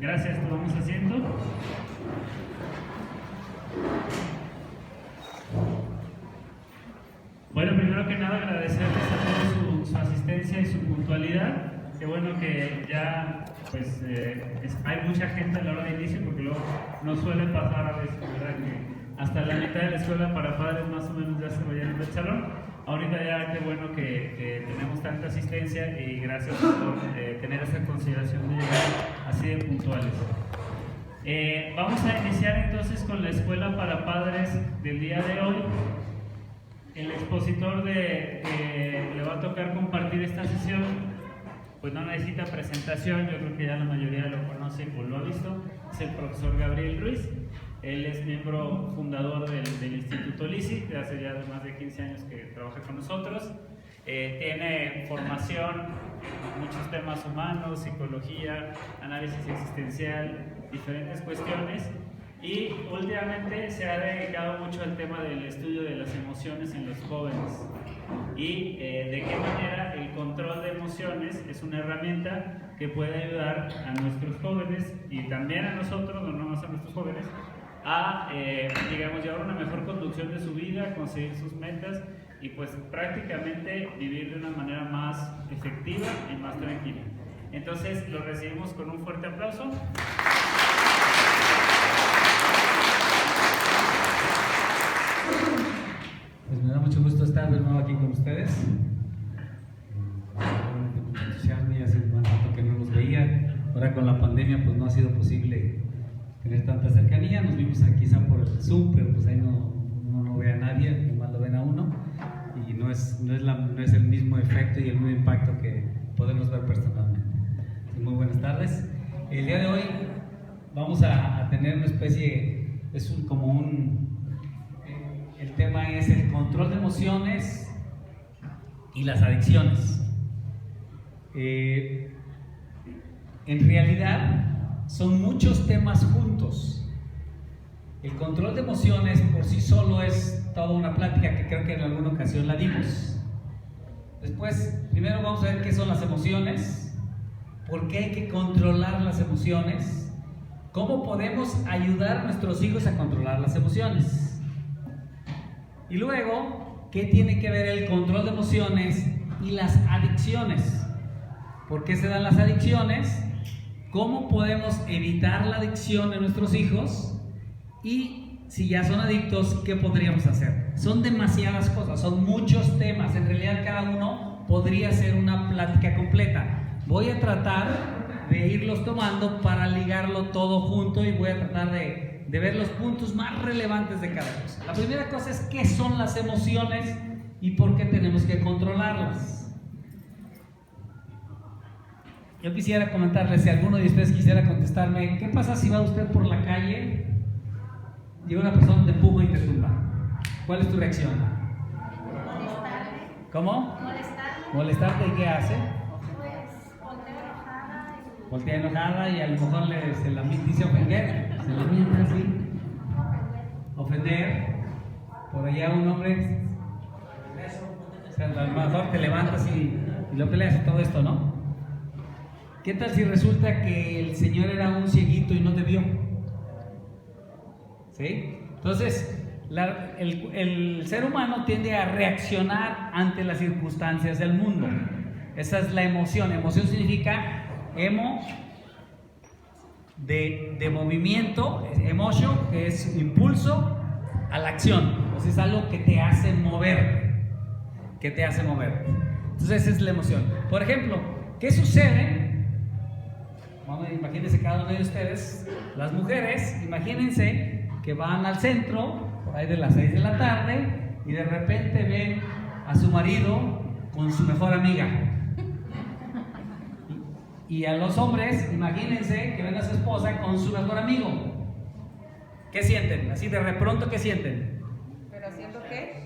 Gracias, tomamos asiento. Bueno, primero que nada agradecerles a todos su asistencia y su puntualidad. Qué bueno que ya pues hay mucha gente a la hora de inicio, porque luego no suele pasar a veces, ¿verdad? Que hasta la mitad de la escuela para padres más o menos ya se vayan del salón. Ahorita ya qué bueno que tenemos tanta asistencia y gracias por tener esa consideración de llegar así de puntuales. Vamos a iniciar entonces con la escuela para padres del día de hoy. El expositor que le va a tocar compartir esta sesión, pues no necesita presentación, yo creo que ya la mayoría lo conoce o lo ha visto, es el profesor Gabriel Ruiz. Él es miembro fundador del Instituto LISI, de hace ya más de 15 años que trabaja con nosotros. Tiene formación en muchos temas humanos, psicología, análisis existencial, diferentes cuestiones. Y últimamente se ha dedicado mucho al tema del estudio de las emociones en los jóvenes y de qué manera el control de emociones es una herramienta que puede ayudar a nuestros jóvenes y también a nosotros, no más a nuestros jóvenes, a digamos, llevar una mejor conducción de su vida, conseguir sus metas y pues prácticamente vivir de una manera más efectiva y más tranquila. Entonces lo recibimos con un fuerte aplauso. Pues me da mucho gusto estar de nuevo aquí con ustedes. Mucho entusiasmo, ya hace un buen rato que no los veía. Ahora con la pandemia pues no ha sido posible tener tanta cercanía. Nos vimos quizá por el Zoom, pero pues ahí uno no ve a nadie, nomás lo ven a uno. Y no es el mismo efecto y el mismo impacto que podemos ver personalmente. Muy buenas tardes. El día de hoy vamos a tener una especie, el tema es el control de emociones y las adicciones. En realidad son muchos temas juntos. El control de emociones por sí solo es toda una plática que creo que en alguna ocasión la dimos. Después, primero vamos a ver qué son las emociones, por qué hay que controlar las emociones, cómo podemos ayudar a nuestros hijos a controlar las emociones. Y luego, ¿qué tiene que ver el control de emociones y las adicciones? ¿Por qué se dan las adicciones? ¿Cómo podemos evitar la adicción en nuestros hijos? Y si ya son adictos, ¿qué podríamos hacer? Son demasiadas cosas, son muchos temas. En realidad cada uno podría ser una plática completa. Voy a tratar de irlos tomando para ligarlo todo junto y voy a tratar de ver los puntos más relevantes de cada cosa. La primera cosa es qué son las emociones y por qué tenemos que controlarlas. Yo quisiera comentarles, si alguno de ustedes quisiera contestarme, ¿qué pasa si va usted por la calle y llega una persona te empuja y te tumba? ¿Cuál es tu reacción? Molestarme. ¿Cómo? Molestarme. ¿Molestarte y qué hace? Pues voltea enojada. Voltea enojada y a lo mejor se la dice ofender. Se la miente así. Ofender. Por allá un hombre. O sea, a lo mejor te levantas y lo peleas y todo esto, ¿no? ¿Qué tal si resulta que el Señor era un cieguito y no te vio? ¿Sí? Entonces, el ser humano tiende a reaccionar ante las circunstancias del mundo. Esa es la emoción. Emoción significa de movimiento, emotion, que es impulso a la acción. Entonces es algo que te hace mover. Entonces esa es la emoción. Por ejemplo, ¿qué sucede? Imagínense cada uno de ustedes, las mujeres, imagínense que van al centro, por ahí de las 6 de la tarde, y de repente ven a su marido con su mejor amiga. Y a los hombres, imagínense que ven a su esposa con su mejor amigo. ¿Qué sienten? Así de repronto, ¿qué sienten? ¿Pero haciendo qué?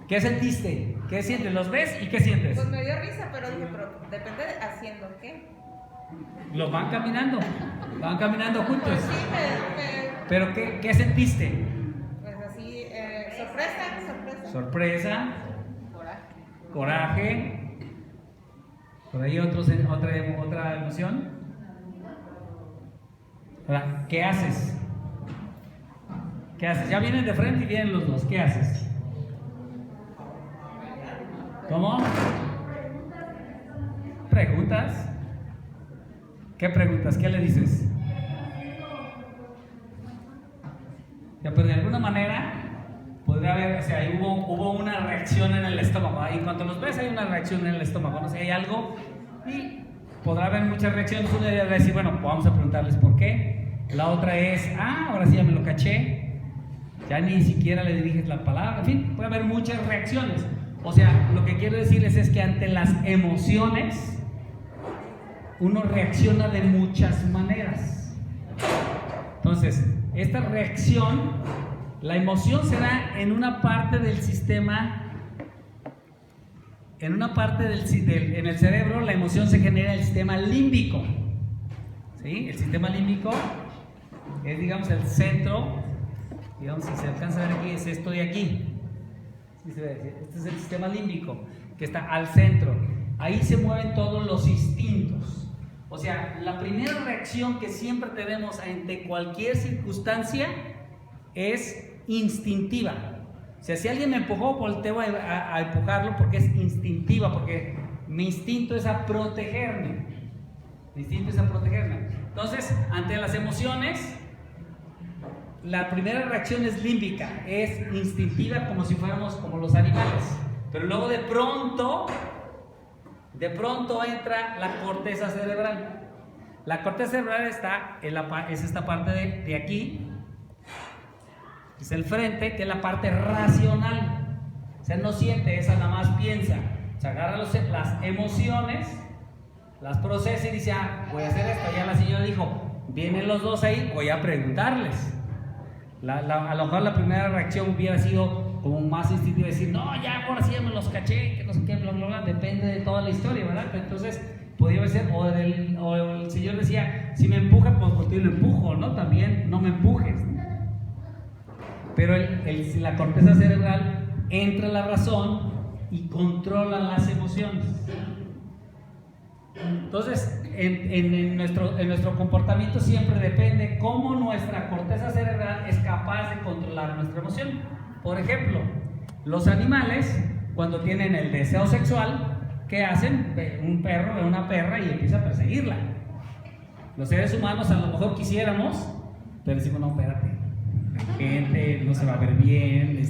¿Qué sentiste? ¿Qué sientes? ¿Los ves y qué sientes? Pues me dio risa, pero dije, pero depende de haciendo qué. Los van caminando juntos. Pues sí, ¿Pero qué sentiste? pues así, sorpresa. Sorpresa, coraje. ¿Por ahí otra emoción? ¿verdad? ¿Qué haces? ¿Qué haces? Ya vienen de frente y vienen los dos. ¿Qué haces? ¿Cómo? ¿Preguntas? ¿Qué preguntas? ¿Qué le dices? Ya, pues de alguna manera podría haber, o sea, hubo una reacción en el estómago. Y cuando los ves hay una reacción en el estómago, no sé, hay algo y podrá haber muchas reacciones. Una de ellas va a decir, bueno, vamos a preguntarles por qué. La otra es, ahora sí ya me lo caché, ya ni siquiera le diriges la palabra. En fin, puede haber muchas reacciones. O sea, lo que quiero decirles es que ante las emociones uno reacciona de muchas maneras. Entonces, esta reacción, la emoción se da en una parte del sistema, en una parte en el cerebro. La emoción se genera en el sistema límbico. ¿Sí? El sistema límbico es, digamos, el centro, digamos, si se alcanza a ver aquí, es esto de aquí. ¿Sí se ve? Este es el sistema límbico, que está al centro. Ahí se mueven todos los instintos. O sea, la primera reacción que siempre tenemos ante cualquier circunstancia es instintiva. O sea, si alguien me empujó, volteo a empujarlo porque es instintiva, porque mi instinto es a protegerme. Mi instinto es a protegerme. Entonces, ante las emociones, la primera reacción es límbica, es instintiva, como si fuéramos como los animales. Pero luego de pronto entra la corteza cerebral. La corteza cerebral es esta parte de aquí, es el frente, que es la parte racional. O sea, no siente, esa nada más piensa. O sea, agarra las emociones, las procesa y dice, voy a hacer esto. Ya la señora dijo, vienen los dos ahí, voy a preguntarles. A lo mejor la primera reacción hubiera sido como más instintiva, decir, no, ya ahora sí ya me los caché, que no sé qué, bla, bla, bla. Depende de toda la historia, ¿verdad? Entonces, podría ser, o el señor decía, si me empuja, pues yo lo empujo, ¿no? También, no me empujes. Pero la corteza cerebral entra la razón y controla las emociones. Entonces, en nuestro comportamiento siempre depende cómo nuestra corteza cerebral es capaz de controlar nuestra emoción. Por ejemplo, los animales, cuando tienen el deseo sexual, ¿qué hacen? Un perro ve una perra y empieza a perseguirla. Los seres humanos a lo mejor quisiéramos, pero decimos, no, espérate, la gente no se va a ver bien,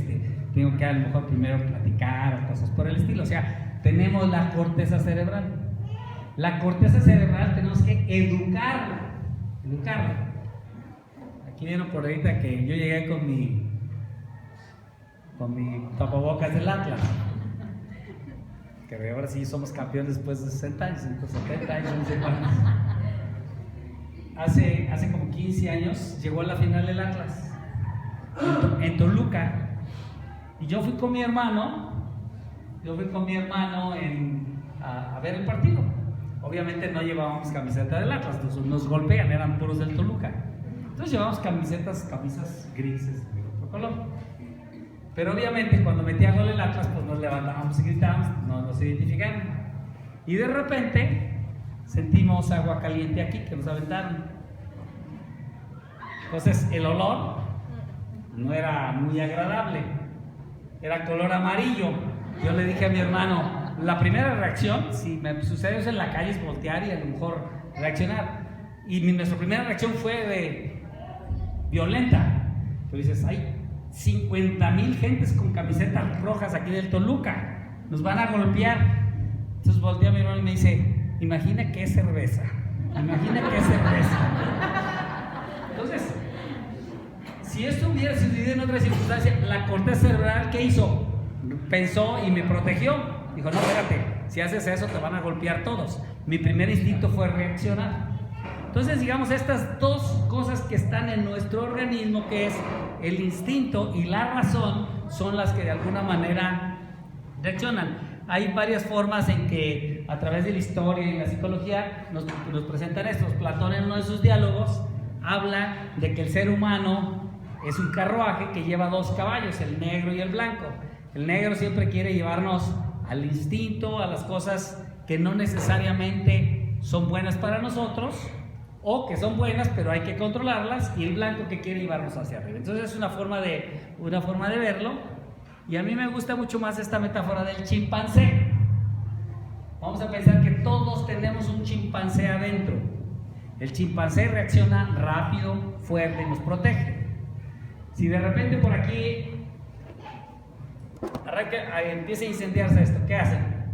tengo que a lo mejor primero platicar o cosas por el estilo. O sea, tenemos la corteza cerebral. La corteza cerebral tenemos que educarla. Aquí vieron por ahorita que yo llegué con mi tapabocas del Atlas. Que ahora sí somos campeones después de 60 años, 70 años, no sé cuántos. Hace como 15 años llegó a la final del Atlas en Toluca. Y yo fui con mi hermano a ver el partido. Obviamente no llevábamos camiseta del Atlas, nos golpean, eran puros del Toluca. Entonces llevábamos camisas grises de otro color. Pero obviamente cuando metía gol el Atlas, pues nos levantábamos y gritábamos, no nos identificaron. Y de repente sentimos agua caliente aquí que nos aventaron. Entonces el olor no era muy agradable, era color amarillo. Yo le dije a mi hermano, la primera reacción, si me sucede eso en la calle, es voltear y a lo mejor reaccionar. Y nuestra primera reacción fue de violenta. Tú dices, hay 50,000 gentes con camisetas rojas aquí del Toluca, nos van a golpear. Entonces voltea a mi hermano y me dice, imagina qué cerveza. Entonces, si esto hubiera sucedido en otra circunstancia, la corteza cerebral, ¿qué hizo? Pensó y me protegió. Dijo, no, espérate, si haces eso te van a golpear todos. Mi primer instinto fue reaccionar. Entonces, digamos, estas dos cosas que están en nuestro organismo, que es el instinto y la razón, son las que de alguna manera reaccionan. Hay varias formas en que a través de la historia y la psicología nos presentan estos. Platón, en uno de sus diálogos, habla de que el ser humano es un carruaje que lleva dos caballos, el negro y el blanco. El negro siempre quiere llevarnos al instinto, a las cosas que no necesariamente son buenas para nosotros, o que son buenas pero hay que controlarlas, y el blanco que quiere llevarnos hacia arriba. Entonces es una forma de verlo, y a mí me gusta mucho más esta metáfora del chimpancé. Vamos a pensar que todos tenemos un chimpancé adentro. El chimpancé reacciona rápido, fuerte y nos protege. Si de repente por aquí empieza a incendiarse esto, ¿qué hacen?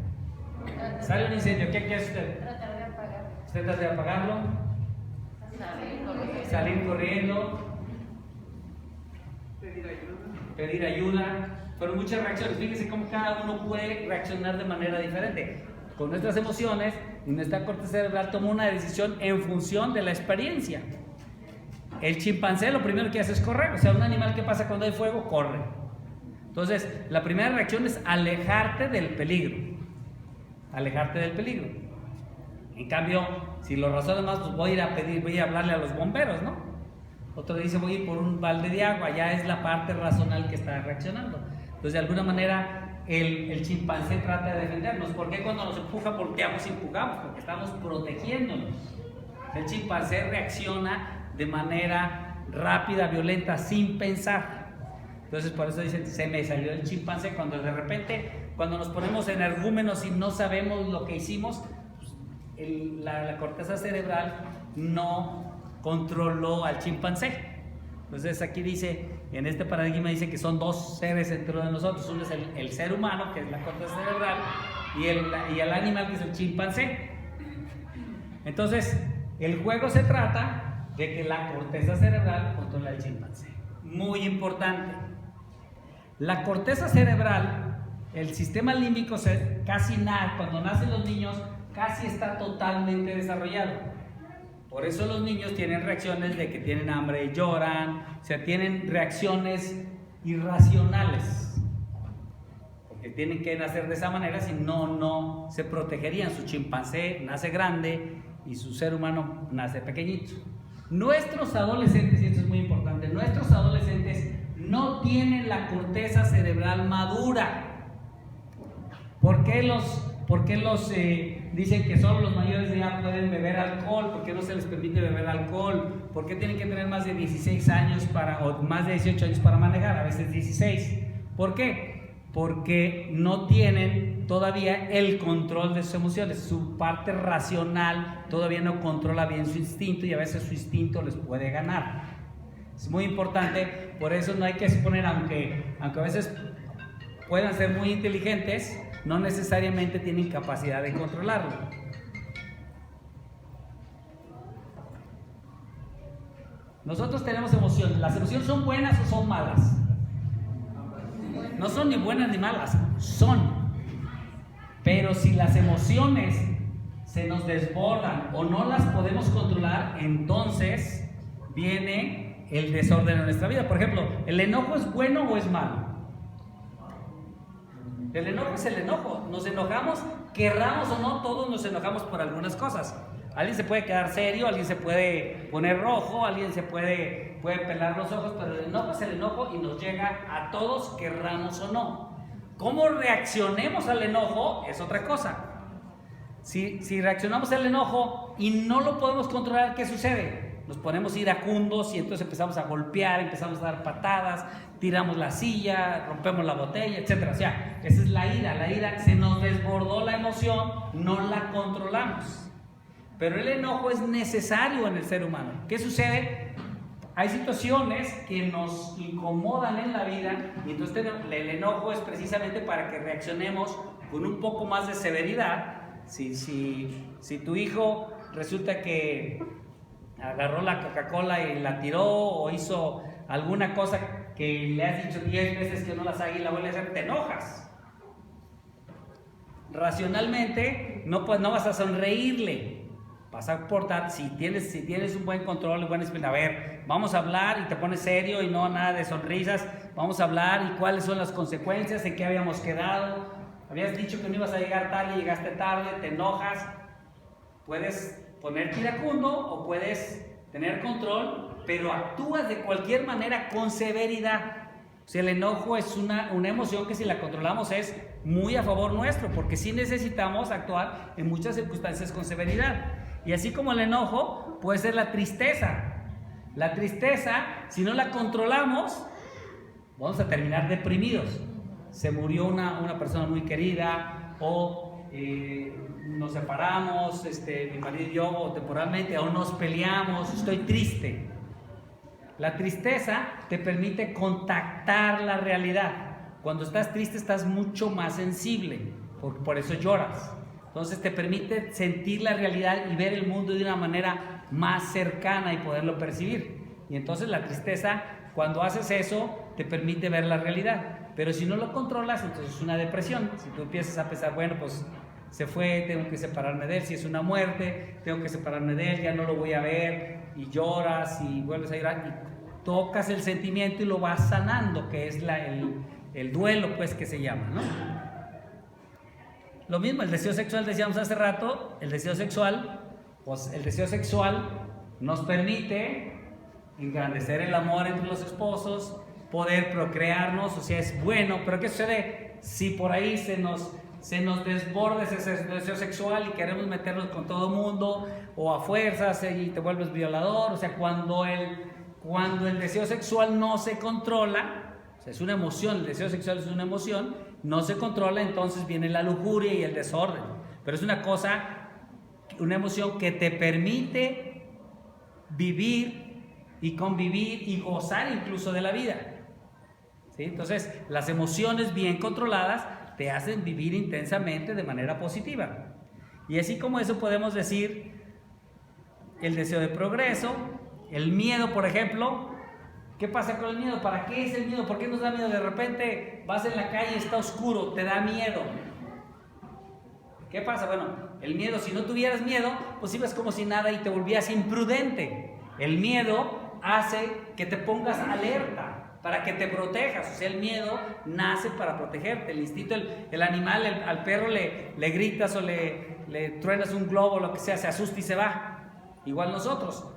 Sale un incendio, ¿qué hace usted? Tratar de apagar. Usted trata de apagarlo, salir corriendo, pedir ayuda. Fueron muchas reacciones. Fíjense cómo cada uno puede reaccionar de manera diferente. Con nuestras emociones, nuestra corteza cerebral toma una decisión en función de la experiencia. El chimpancé lo primero que hace es correr. O sea, un animal que pasa cuando hay fuego, corre. Entonces, la primera reacción es alejarte del peligro. Alejarte del peligro. En cambio, si lo razonas más, pues voy a hablarle a los bomberos, ¿no? Otro dice, voy a ir por un balde de agua. Ya es la parte racional que está reaccionando. Entonces, de alguna manera, el chimpancé trata de defendernos. ¿Por qué cuando nos empuja volteamos y empujamos? Porque estamos protegiéndonos. El chimpancé reacciona de manera rápida, violenta, sin pensar. Entonces por eso dicen, se me salió el chimpancé. Cuando de repente, cuando nos ponemos energúmenos y no sabemos lo que hicimos, pues, la corteza cerebral no controló al chimpancé. Entonces aquí dice, en este paradigma dice que son dos seres dentro de nosotros. Uno es el ser humano, que es la corteza cerebral, y el animal, que es el chimpancé. Entonces, el juego se trata de que la corteza cerebral controla al chimpancé. Muy importante. La corteza cerebral, el sistema límbico, casi nada, cuando nacen los niños, casi está totalmente desarrollado. Por eso los niños tienen reacciones de que tienen hambre y lloran, o sea, tienen reacciones irracionales, porque tienen que nacer de esa manera, si no se protegerían. Su chimpancé nace grande y su ser humano nace pequeñito. Nuestros adolescentes, y esto es muy importante, nuestros adolescentes no tienen la corteza cerebral madura. ¿Por qué los dicen que solo los mayores de edad pueden beber alcohol? ¿Por qué no se les permite beber alcohol? ¿Por qué tienen que tener más de 16 años o más de 18 años para manejar? A veces 16. ¿Por qué? Porque no tienen todavía el control de sus emociones. Su parte racional todavía no controla bien su instinto, y a veces su instinto les puede ganar. Es muy importante, por eso no hay que suponer, aunque a veces puedan ser muy inteligentes, no necesariamente tienen capacidad de controlarlo. Nosotros tenemos emociones. ¿Las emociones son buenas o son malas? No son ni buenas ni malas, son. Pero si las emociones se nos desbordan o no las podemos controlar, entonces viene el desorden en nuestra vida. Por ejemplo, ¿el enojo es bueno o es malo? El enojo es el enojo. Nos enojamos, querramos o no, todos nos enojamos por algunas cosas. Alguien se puede quedar serio, alguien se puede poner rojo, alguien se puede pelar los ojos, pero el enojo es el enojo y nos llega a todos, querramos o no. ¿Cómo reaccionemos al enojo? Es otra cosa. Si reaccionamos al enojo y no lo podemos controlar, ¿qué sucede? Nos ponemos iracundos y entonces empezamos a golpear, empezamos a dar patadas, tiramos la silla, rompemos la botella, etc. O sea, esa es la ira. La ira, se nos desbordó la emoción, no la controlamos. Pero el enojo es necesario en el ser humano. ¿Qué sucede? Hay situaciones que nos incomodan en la vida, y entonces el enojo es precisamente para que reaccionemos con un poco más de severidad. Si tu hijo resulta que agarró la Coca-Cola y la tiró, o hizo alguna cosa que le has dicho 10 veces que no las haga y la vuelve a hacer, te enojas. Racionalmente no vas a sonreírle, vas a aportar. Si tienes un buen control y buena disciplina, a ver, vamos a hablar, y te pones serio y no nada de sonrisas, vamos a hablar y cuáles son las consecuencias, en qué habíamos quedado. Habías dicho que no ibas a llegar tarde y llegaste tarde, te enojas. Puedes ponerte iracundo o puedes tener control, pero actúas de cualquier manera con severidad. O sea, el enojo es una emoción que, si la controlamos, es muy a favor nuestro, porque sí necesitamos actuar en muchas circunstancias con severidad. Y así como el enojo, puede ser la tristeza. La tristeza, si no la controlamos, vamos a terminar deprimidos. Se murió una persona muy querida, o nos separamos, mi marido y yo, o temporalmente, o nos peleamos, estoy triste. La tristeza te permite contactar la realidad. Cuando estás triste estás mucho más sensible, por eso lloras. Entonces te permite sentir la realidad y ver el mundo de una manera más cercana y poderlo percibir. Y entonces la tristeza, cuando haces eso, te permite ver la realidad. Pero si no lo controlas, entonces es una depresión. Si tú empiezas a pensar, bueno, pues se fue, tengo que separarme de él. Si es una muerte, tengo que separarme de él, ya no lo voy a ver. Y lloras y vuelves a llorar y tocas el sentimiento y lo vas sanando, que es el duelo, pues, que se llama, ¿no? Lo mismo, el deseo sexual, decíamos hace rato, el deseo sexual nos permite engrandecer el amor entre los esposos, poder procrearnos, o sea, es bueno. Pero ¿qué sucede si por ahí se nos desborda ese deseo sexual y queremos meternos con todo el mundo, o a fuerzas, y te vuelves violador? O sea, cuando el deseo sexual no se controla, o sea, es una emoción, el deseo sexual es una emoción, no se controla, entonces viene la lujuria y el desorden. Pero es una emoción que te permite vivir y convivir y gozar incluso de la vida, ¿sí? Entonces, las emociones bien controladas te hacen vivir intensamente de manera positiva. Y así como eso podemos decir el deseo de progreso, el miedo, por ejemplo. ¿Qué pasa con el miedo? ¿Para qué es el miedo? ¿Por qué nos da miedo? De repente vas en la calle y está oscuro, te da miedo. ¿Qué pasa? Bueno, el miedo, si no tuvieras miedo, pues ibas como si nada y te volvías imprudente. El miedo hace que te pongas alerta, para que te protejas. O sea, el miedo nace para protegerte. El instinto, el animal, al perro le gritas o le truenas un globo, lo que sea, se asusta y se va. Igual nosotros.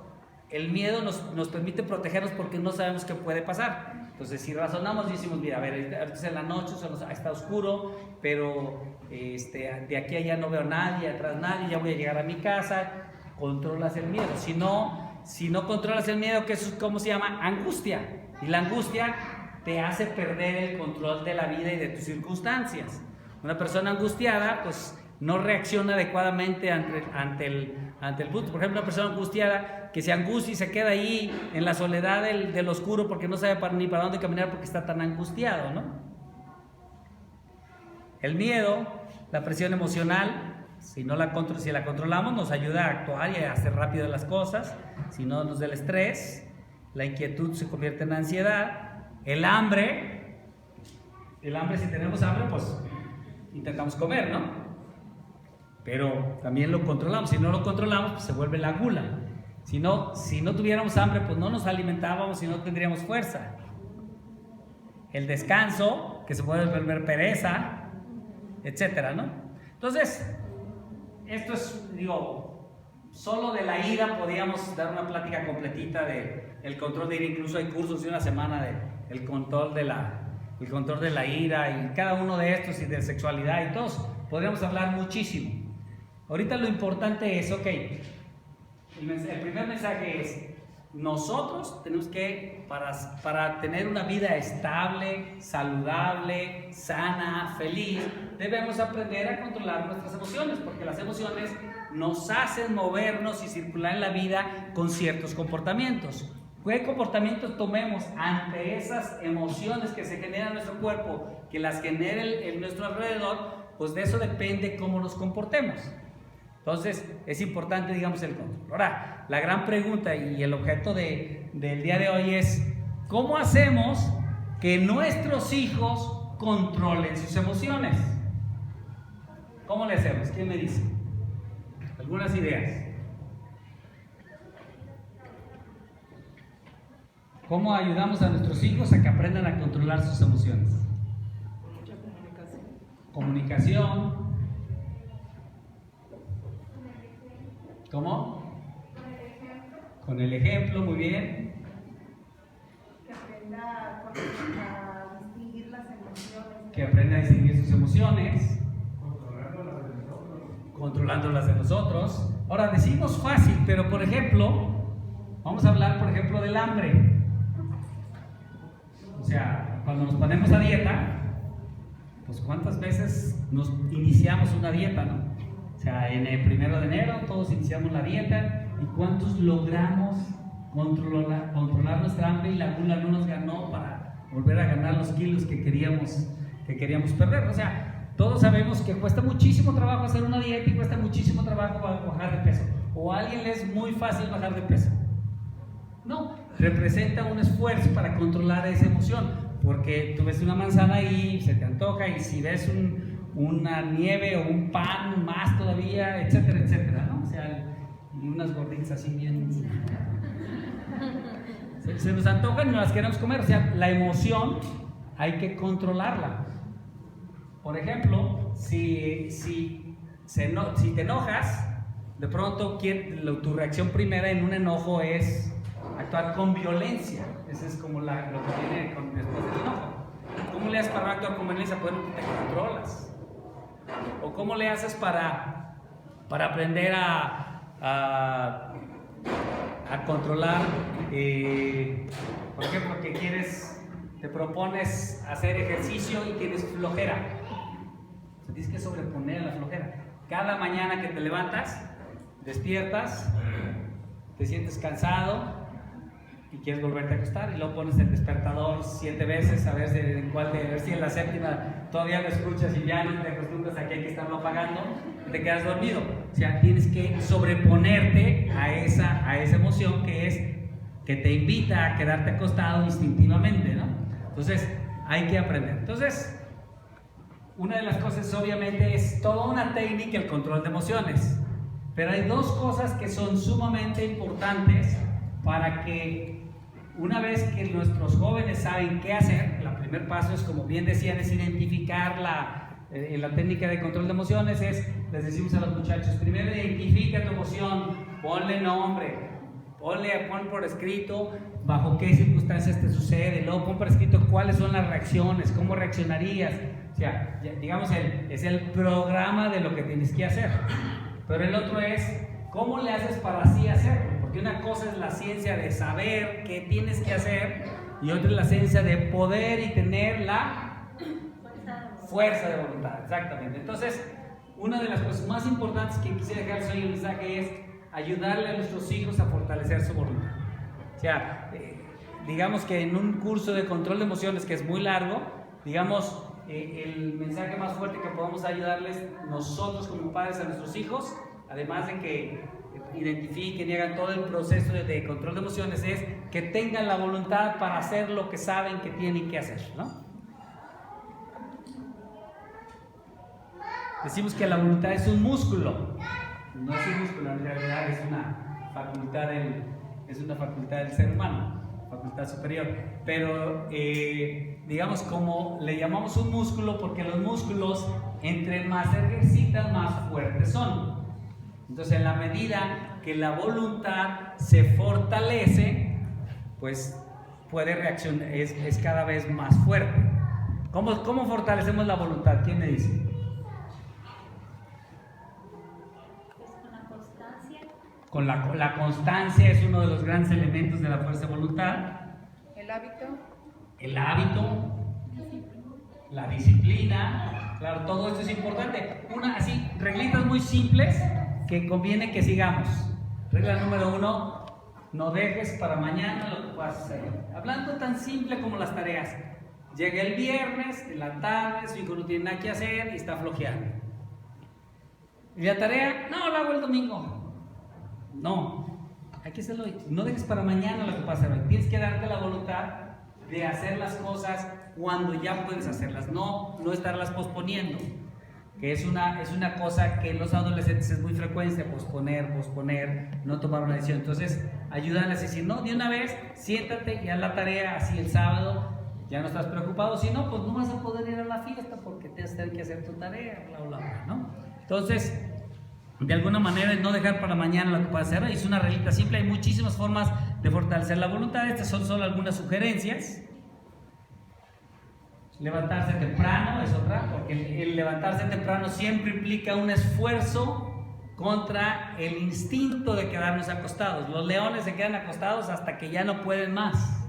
El miedo nos permite protegernos porque no sabemos qué puede pasar. Entonces, si razonamos y decimos, mira, a ver, ahorita es en la noche, está oscuro, pero de aquí a allá no veo a nadie, atrás nadie, ya voy a llegar a mi casa, controlas el miedo. Si no controlas el miedo, ¿cómo se llama? Angustia. Y la angustia te hace perder el control de la vida y de tus circunstancias. Una persona angustiada, pues, no reacciona adecuadamente ante el punto. Por ejemplo, una persona angustiada que se angustia y se queda ahí en la soledad del oscuro porque no sabe ni para dónde caminar porque está tan angustiado, ¿no? El miedo, la presión emocional, si la controlamos, nos ayuda a actuar y a hacer rápido las cosas. Si no, nos da el estrés. La inquietud se convierte en ansiedad. El hambre, si tenemos hambre, pues intentamos comer, ¿no? Pero también lo controlamos. Si no lo controlamos, pues se vuelve la gula. Si no tuviéramos hambre, pues no nos alimentábamos y no tendríamos fuerza. El descanso, que se puede volver pereza, etcétera, ¿no? Entonces, esto es, solo de la ira podríamos dar una plática completita del control de ira. Incluso hay cursos de una semana del control de la ira, y cada uno de estos, y de sexualidad y todos. Podríamos hablar muchísimo. Ahorita lo importante es, el primer mensaje es, nosotros tenemos que, para tener una vida estable, saludable, sana, feliz, debemos aprender a controlar nuestras emociones, porque las emociones nos hacen movernos y circular en la vida con ciertos comportamientos. ¿Qué comportamientos tomemos ante esas emociones que se generan en nuestro cuerpo, que las genere en nuestro alrededor? Pues de eso depende cómo nos comportemos. Entonces, es importante, el control. Ahora, la gran pregunta y el objeto del día de hoy es, ¿cómo hacemos que nuestros hijos controlen sus emociones? ¿Cómo le hacemos? ¿Quién me dice? Algunas ideas. ¿Cómo ayudamos a nuestros hijos a que aprendan a controlar sus emociones? Mucha comunicación. Comunicación. ¿Cómo? Con el ejemplo, muy bien. Que aprenda a distinguir las emociones. Que aprenda a distinguir sus emociones. Controlando las de nosotros. Ahora, decimos fácil, pero por ejemplo, vamos a hablar por ejemplo del hambre. O sea, cuando nos ponemos a dieta, pues cuántas veces nos iniciamos una dieta, ¿no? O sea, en el 1 de enero todos iniciamos la dieta, y cuántos logramos controlar nuestra hambre, y la gula no nos ganó para volver a ganar los kilos que queríamos perder. O sea, todos sabemos que cuesta muchísimo trabajo hacer una dieta y cuesta muchísimo trabajo bajar de peso. ¿O a alguien le es muy fácil bajar de peso? No, representa un esfuerzo para controlar esa emoción, porque tú ves una manzana y se te antoja, y si ves una nieve o un pan más todavía, etcétera, etcétera, ¿no? O sea, y unas gorditas así bien... Se nos antojan y no las queremos comer. O sea, la emoción hay que controlarla. Por ejemplo, si te enojas, de pronto tu reacción primera en un enojo es actuar con violencia. Eso es como lo que viene después del enojo. ¿Cómo le haces para actuar con violencia? Pues te controlas. ¿O cómo le haces para aprender a controlar, por ejemplo, que te propones hacer ejercicio y tienes flojera? O sea, tienes que sobreponer a la flojera. Cada mañana que te levantas, despiertas, te sientes cansado y quieres volverte a acostar, y luego pones el despertador 7 veces a ver si en la séptima todavía lo escuchas y ya no te acostumbras a que hay que estarlo apagando y te quedas dormido. O sea, tienes que sobreponerte a esa emoción que te invita a quedarte acostado instintivamente, ¿no? Entonces hay que aprender. Entonces, una de las cosas obviamente es toda una técnica, el control de emociones, pero hay 2 cosas que son sumamente importantes para que, una vez que nuestros jóvenes saben qué hacer, el primer paso es, como bien decían, es identificar la técnica de control de emociones. Les decimos a los muchachos, primero identifica tu emoción, ponle nombre, pon por escrito bajo qué circunstancias te sucede, luego pon por escrito cuáles son las reacciones, cómo reaccionarías. O sea, digamos, es el programa de lo que tienes que hacer, pero el otro es cómo le haces para así hacerlo. Porque una cosa es la ciencia de saber qué tienes que hacer, y otra es la ciencia de poder y tener la fuerza de voluntad. Exactamente. Entonces, una de las cosas más importantes que quisiera dejarles hoy en el mensaje es ayudarle a nuestros hijos a fortalecer su voluntad. O sea, digamos que en un curso de control de emociones que es muy largo, digamos, el mensaje más fuerte que podamos ayudarles nosotros como padres a nuestros hijos, además de que identifiquen y hagan todo el proceso de control de emociones, es que tengan la voluntad para hacer lo que saben que tienen que hacer, ¿no? Decimos que la voluntad es un músculo. No es un músculo, en realidad es una facultad del ser humano, facultad superior. Pero digamos, como le llamamos un músculo, porque los músculos, entre más se ejercitan, más fuertes son. Entonces, en la medida que la voluntad se fortalece, pues puede reaccionar, es cada vez más fuerte. ¿Cómo fortalecemos la voluntad? ¿Quién me dice? Con la constancia. Con la constancia es uno de los grandes elementos de la fuerza de voluntad. El hábito, la disciplina, claro, todo esto es importante. Así, reglitas muy simples que conviene que sigamos. Regla número 1, no dejes para mañana lo que puedas hacer. Hablando tan simple como las tareas. Llega el viernes, en la tarde, su hijo no tiene nada que hacer y está flojeando. ¿Y la tarea? No, la hago el domingo. No, hay que hacerlo hoy. No dejes para mañana lo que puedas hacer hoy. Tienes que darte la voluntad de hacer las cosas cuando ya puedes hacerlas, no estarlas posponiendo. Que es una cosa que en los adolescentes es muy frecuente, posponer, no tomar una decisión. Entonces, ayúdales a decir, no, de una vez, siéntate y haz la tarea, así el sábado, ya no estás preocupado. Si no, pues no vas a poder ir a la fiesta porque tienes que hacer tu tarea, bla, bla, bla, ¿no? Entonces, de alguna manera, no dejar para mañana lo que puedas hacer. Es una reglita simple, hay muchísimas formas de fortalecer la voluntad. Estas son solo algunas sugerencias. Levantarse temprano es otra, porque el levantarse temprano siempre implica un esfuerzo contra el instinto de quedarnos acostados. Los leones se quedan acostados hasta que ya no pueden más.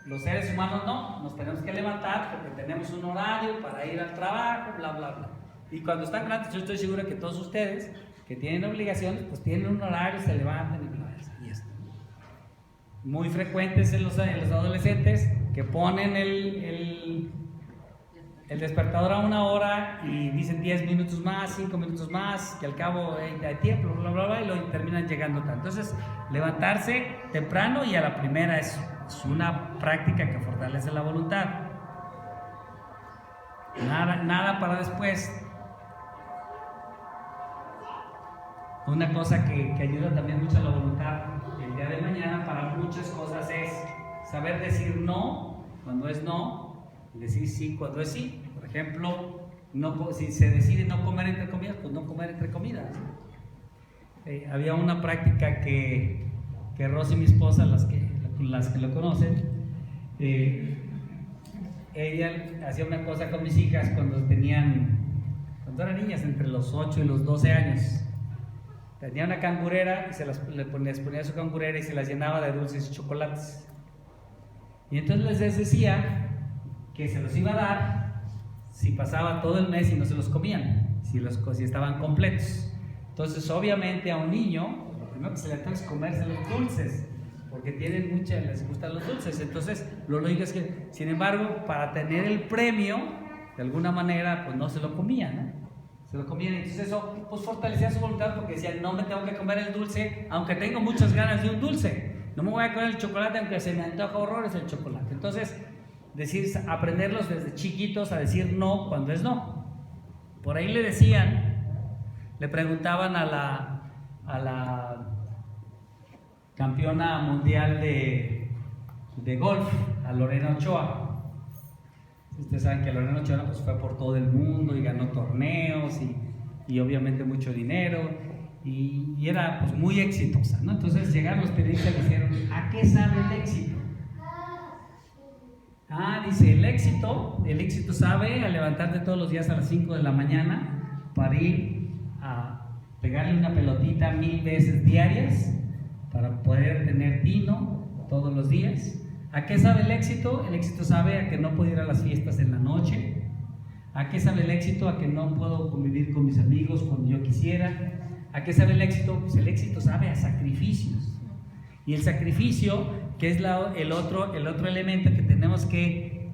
Los seres humanos no, nos tenemos que levantar porque tenemos un horario para ir al trabajo, bla, bla, bla. Y cuando están grandes, yo estoy seguro que todos ustedes que tienen obligaciones, pues tienen un horario, se levantan y bla, bla, y esto. Muy frecuentes en los adolescentes que ponen el despertador a 1 hora y dicen 10 minutos más, 5 minutos más, que al cabo hay tiempo, bla, bla, bla, y lo terminan llegando tanto. Entonces, levantarse temprano y a la primera es una práctica que fortalece la voluntad. Nada para después. Una cosa que ayuda también mucho a la voluntad el día de mañana para muchas cosas es saber decir no cuando es no y decir sí cuando es sí. Por ejemplo, si se decide no comer entre comidas, pues no comer entre comidas. Había una práctica que Rosy, mi esposa, las que lo conocen, ella hacía una cosa con mis hijas cuando eran niñas, entre los 8 y los 12 años. Tenía una cangurera y les ponía su cangurera y se las llenaba de dulces y chocolates. Y entonces les decía que se los iba a dar si pasaba todo el mes y no se los comían, si estaban completos. Entonces, obviamente, a un niño, lo primero que se le antoja es comerse los dulces, porque les gustan los dulces. Entonces, lo lógico es que, sin embargo, para tener el premio, de alguna manera, pues no se lo comían, ¿no? Se lo comían, entonces eso pues fortalecía su voluntad porque decían, no me tengo que comer el dulce aunque tengo muchas ganas de un dulce, no me voy a comer el chocolate aunque se me antoja horrores el chocolate. Entonces, aprenderlos desde chiquitos a decir no cuando es no. Por ahí le preguntaban a la campeona mundial de golf, a Lorena Ochoa. Ustedes saben que Lorena Ochoa pues fue por todo el mundo y ganó torneos y obviamente mucho dinero y era pues muy exitosa, ¿no? Entonces llegaron los periodistas y le dijeron, ¿a qué sabe el éxito? Dice, el éxito sabe a levantarte todos los días a las 5 de la mañana para ir a pegarle una pelotita 1000 veces diarias para poder tener vino todos los días. ¿A qué sabe el éxito? El éxito sabe a que no puedo ir a las fiestas en la noche. ¿A qué sabe el éxito? A que no puedo convivir con mis amigos cuando yo quisiera. ¿A qué sabe el éxito? Pues el éxito sabe a sacrificios. Y el sacrificio, que es el otro elemento que tenemos que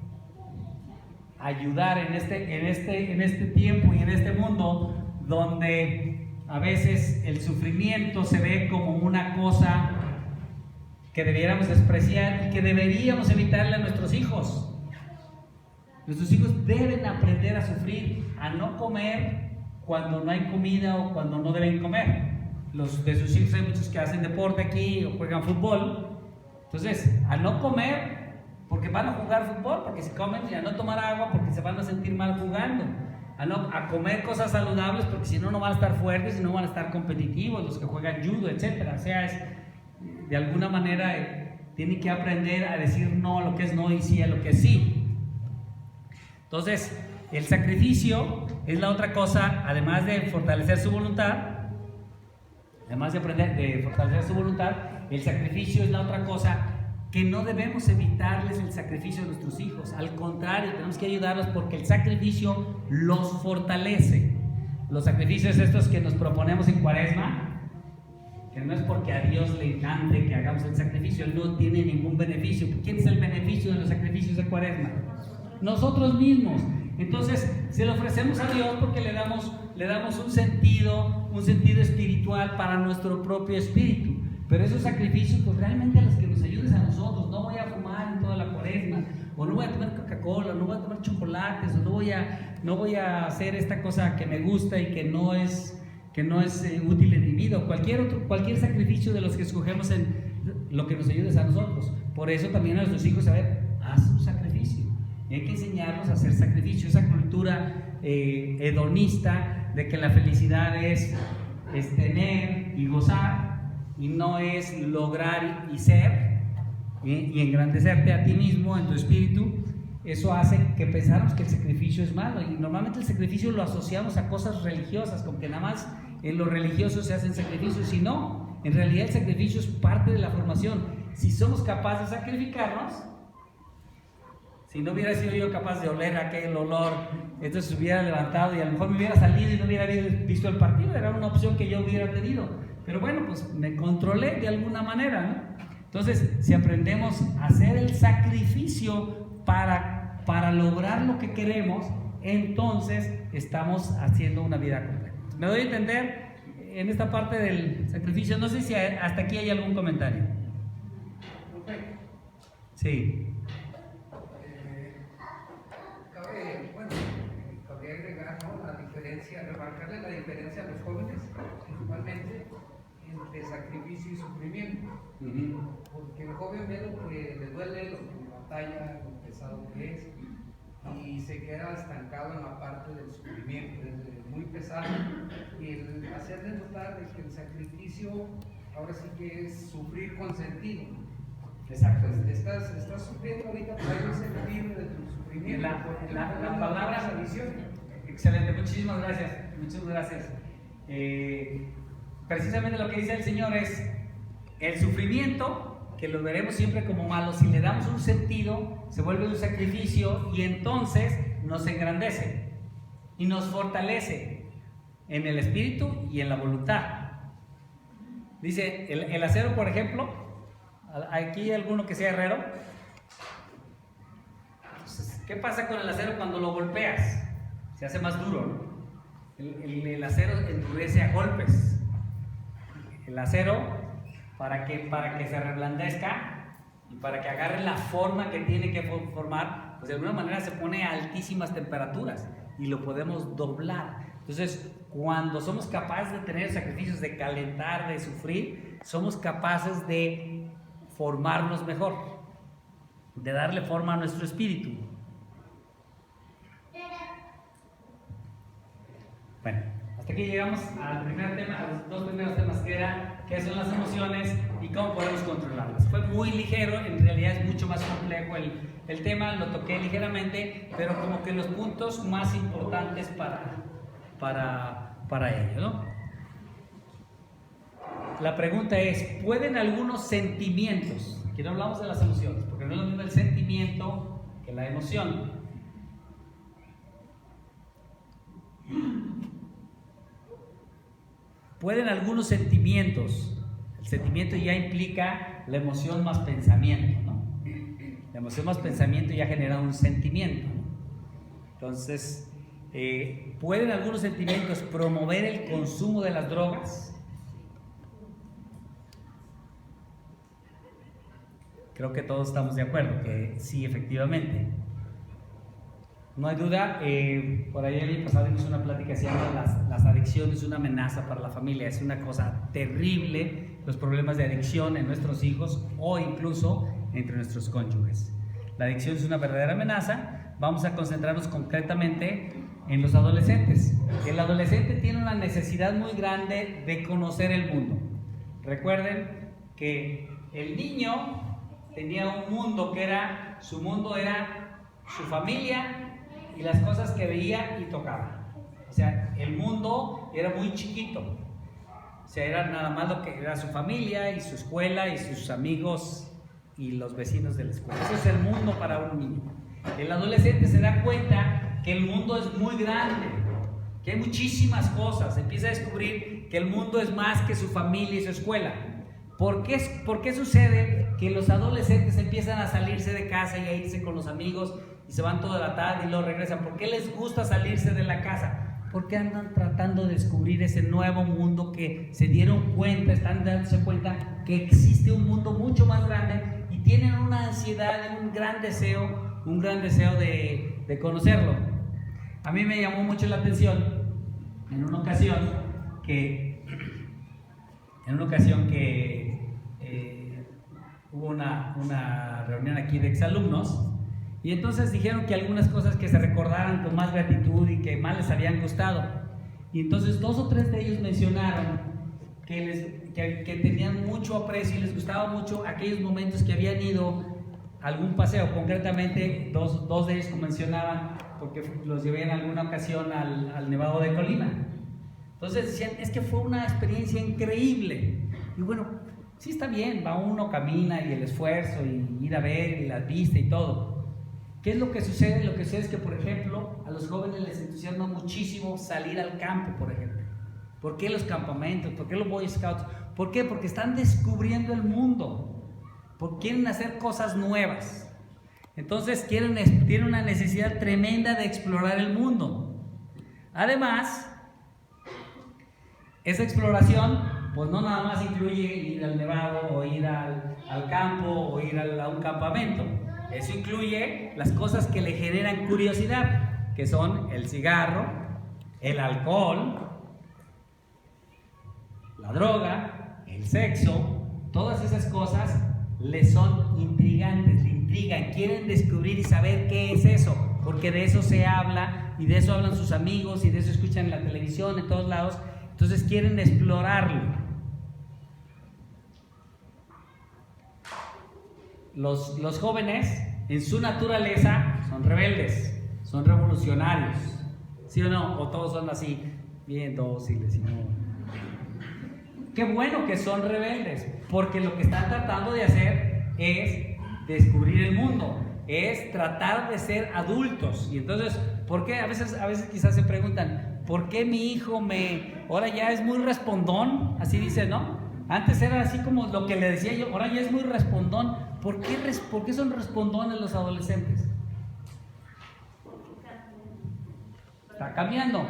ayudar en este tiempo y en este mundo, donde a veces el sufrimiento se ve como una cosa que debiéramos despreciar y que deberíamos evitarle a nuestros hijos. Nuestros hijos deben aprender a sufrir, a no comer cuando no hay comida o cuando no deben comer. De sus hijos hay muchos que hacen deporte aquí o juegan fútbol. Entonces, a no comer porque van a jugar fútbol, porque si comen, y a no tomar agua porque se van a sentir mal jugando. A comer cosas saludables porque si no, no van a estar fuertes y no van a estar competitivos los que juegan judo, etc. O sea, de alguna manera tiene que aprender a decir no a lo que es no y sí a lo que es sí. Entonces, el sacrificio es la otra cosa, además de fortalecer su voluntad, el sacrificio es la otra cosa que no debemos evitarles el sacrificio de nuestros hijos. Al contrario, tenemos que ayudarlos porque el sacrificio los fortalece. Los sacrificios estos que nos proponemos en Cuaresma, que no es porque a Dios le encante que hagamos el sacrificio, no tiene ningún beneficio. ¿Quién es el beneficio de los sacrificios de Cuaresma? Nosotros mismos. Entonces, se lo ofrecemos a Dios porque le damos un sentido espiritual para nuestro propio espíritu. Pero esos sacrificios, pues realmente a los que nos ayuden a nosotros. No voy a fumar en toda la Cuaresma, o no voy a tomar Coca-Cola, no voy a tomar chocolates, o no voy a hacer esta cosa que me gusta y que no es útil en mi vida, o cualquier sacrificio de los que escogemos en lo que nos ayude a nosotros. Por eso también a nuestros hijos, haz un sacrificio. Y hay que enseñarlos a hacer sacrificio. Esa cultura hedonista de que la felicidad es tener y gozar, y no es lograr y ser, y engrandecerte a ti mismo en tu espíritu, eso hace que pensáramos que el sacrificio es malo, y normalmente el sacrificio lo asociamos a cosas religiosas, como que nada más en lo religioso se hacen sacrificios, y no, en realidad el sacrificio es parte de la formación. Si somos capaces de sacrificarnos, si no hubiera sido yo capaz de oler aquel olor, entonces hubiera levantado y a lo mejor me hubiera salido y no hubiera visto el partido, era una opción que yo hubiera tenido, pero bueno, pues me controlé de alguna manera, ¿no? Entonces, si aprendemos a hacer el sacrificio para lograr lo que queremos, entonces estamos haciendo una vida completa. ¿Me doy a entender en esta parte del sacrificio? No sé si hasta aquí hay algún comentario. Sí. Cabe agregar, ¿no?, la diferencia, remarcarle la diferencia a los jóvenes, principalmente entre sacrificio y sufrimiento. Porque el joven ve lo que le duele, lo que le batalla, lo pesado que es, y se queda estancado en la parte del sufrimiento, es muy pesado. Y el hacerle notar de que el sacrificio ahora sí que es sufrir con sentido. Exacto. Estás sufriendo ahorita, pero hay un sentido de tu sufrimiento. La palabra, esa visión. excelente, muchísimas gracias, muchas gracias. Precisamente lo que dice el Señor es el sufrimiento, que lo veremos siempre como malo, si le damos un sentido, se vuelve un sacrificio y entonces nos engrandece y nos fortalece en el espíritu y en la voluntad. Dice, el acero, por ejemplo, aquí alguno que sea herrero, entonces, ¿qué pasa con el acero cuando lo golpeas? Se hace más duro, ¿no? El acero endurece a golpes. El acero, para que se reblandezca y para que agarre la forma que tiene que formar, pues de alguna manera se pone a altísimas temperaturas y lo podemos doblar. Entonces, cuando somos capaces de tener sacrificios, de calentar, de sufrir, somos capaces de formarnos mejor, de darle forma a nuestro espíritu. Bueno, hasta aquí llegamos al primer tema, a los dos primeros temas, que era qué son las emociones y cómo podemos controlarlas. Fue muy ligero, en realidad es mucho más complejo el tema, lo toqué ligeramente, pero como que los puntos más importantes para ello, ¿no? La pregunta es, ¿pueden algunos sentimientos, aquí no hablamos de las emociones, porque no es lo mismo el sentimiento que la emoción, pueden algunos sentimientos, el sentimiento ya implica la emoción más pensamiento, ¿no? La emoción más pensamiento ya genera un sentimiento, ¿no? Entonces, ¿pueden algunos sentimientos promover el consumo de las drogas? Creo que todos estamos de acuerdo que sí, efectivamente. No hay duda, por ahí el año pasado vimos una plática que se llama las adicciones, una amenaza para la familia. Es una cosa terrible los problemas de adicción en nuestros hijos o incluso entre nuestros cónyuges. La adicción es una verdadera amenaza. Vamos a concentrarnos concretamente en los adolescentes. El adolescente tiene una necesidad muy grande de conocer el mundo. Recuerden que el niño tenía un mundo que era, su mundo era su familia y las cosas que veía y tocaba. O sea, el mundo era muy chiquito. O sea, era nada más lo que era su familia y su escuela y sus amigos y los vecinos de la escuela. Eso es el mundo para un niño. El adolescente se da cuenta que el mundo es muy grande, que hay muchísimas cosas. Empieza a descubrir que el mundo es más que su familia y su escuela. ¿Por qué sucede que los adolescentes empiezan a salirse de casa y a irse con los amigos y se van toda la tarde y luego regresan? ¿Por qué les gusta salirse de la casa? Porque andan tratando de descubrir ese nuevo mundo, que se dieron cuenta, están dándose cuenta que existe un mundo mucho más grande y tienen una ansiedad, un gran deseo de conocerlo. A mí me llamó mucho la atención en una ocasión que hubo una reunión aquí de exalumnos y entonces dijeron que algunas cosas que se recordaran con más gratitud y que más les habían gustado, y entonces 2 o 3 de ellos mencionaron que tenían mucho aprecio y les gustaba mucho aquellos momentos que habían ido algún paseo, concretamente dos de ellos, como mencionaban, porque los llevé en alguna ocasión al Nevado de Colima. Entonces decían, es que fue una experiencia increíble. Y bueno, sí está bien, va uno, camina y el esfuerzo y ir a ver y las vistas y todo. ¿Qué es lo que sucede? Lo que sucede es que, por ejemplo, a los jóvenes les entusiasma muchísimo salir al campo, por ejemplo. ¿Por qué los campamentos? ¿Por qué los Boy Scouts? ¿Por qué? Porque están descubriendo el mundo. Porque quieren hacer cosas nuevas. Entonces tienen una necesidad tremenda de explorar el mundo. Además, esa exploración, pues no nada más incluye ir al nevado o ir al campo o ir a un campamento. Eso incluye las cosas que le generan curiosidad, que son el cigarro, el alcohol, la droga, el sexo. Todas esas cosas les son intrigantes, le intrigan, quieren descubrir y saber qué es eso, porque de eso se habla y de eso hablan sus amigos y de eso escuchan en la televisión, en todos lados. Entonces quieren explorarlo. Los jóvenes en su naturaleza son rebeldes, son revolucionarios, ¿sí o no? O todos son así, bien dóciles y no. Qué bueno que son rebeldes, porque lo que están tratando de hacer es descubrir el mundo, es tratar de ser adultos. Y entonces, ¿por qué? A veces quizás se preguntan, ¿por qué mi hijo ahora ya es muy respondón? Así dice, ¿no? Antes era así como lo que le decía yo, ahora ya es muy respondón. ¿Por qué son respondones los adolescentes? Está cambiando.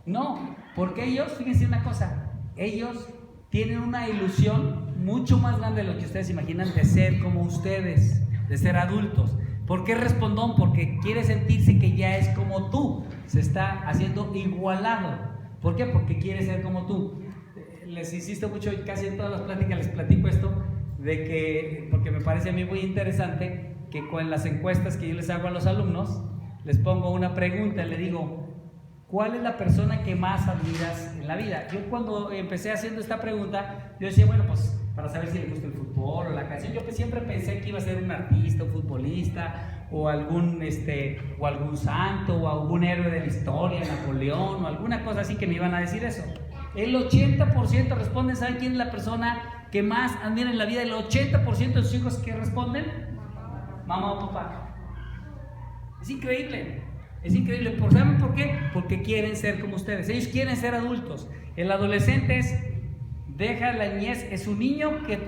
No, porque ellos, fíjense una cosa, ellos tienen una ilusión mucho más grande de lo que ustedes imaginan de ser como ustedes, de ser adultos. ¿Por qué respondón? Porque quiere sentirse que ya es como tú, se está haciendo igualado. ¿Por qué? Porque quiere ser como tú. Les insisto mucho, casi en todas las pláticas les platico esto, de que, porque me parece a mí muy interesante, que con las encuestas que yo les hago a los alumnos, les pongo una pregunta, le digo, ¿cuál es la persona que más admiras en la vida? Yo cuando empecé haciendo esta pregunta, yo decía, bueno, pues para saber si le gusta el fútbol o la canción, yo siempre pensé que iba a ser un artista, un futbolista, o algún santo, o algún héroe de la historia, Napoleón, o alguna cosa así que me iban a decir eso. El 80% responden, ¿saben quién es la persona que más admira en la vida? El 80% de sus hijos que responden, mamá o papá. Es increíble. Es increíble. ¿Saben por qué? Porque quieren ser como ustedes. Ellos quieren ser adultos. El adolescente deja la niñez, es un niño que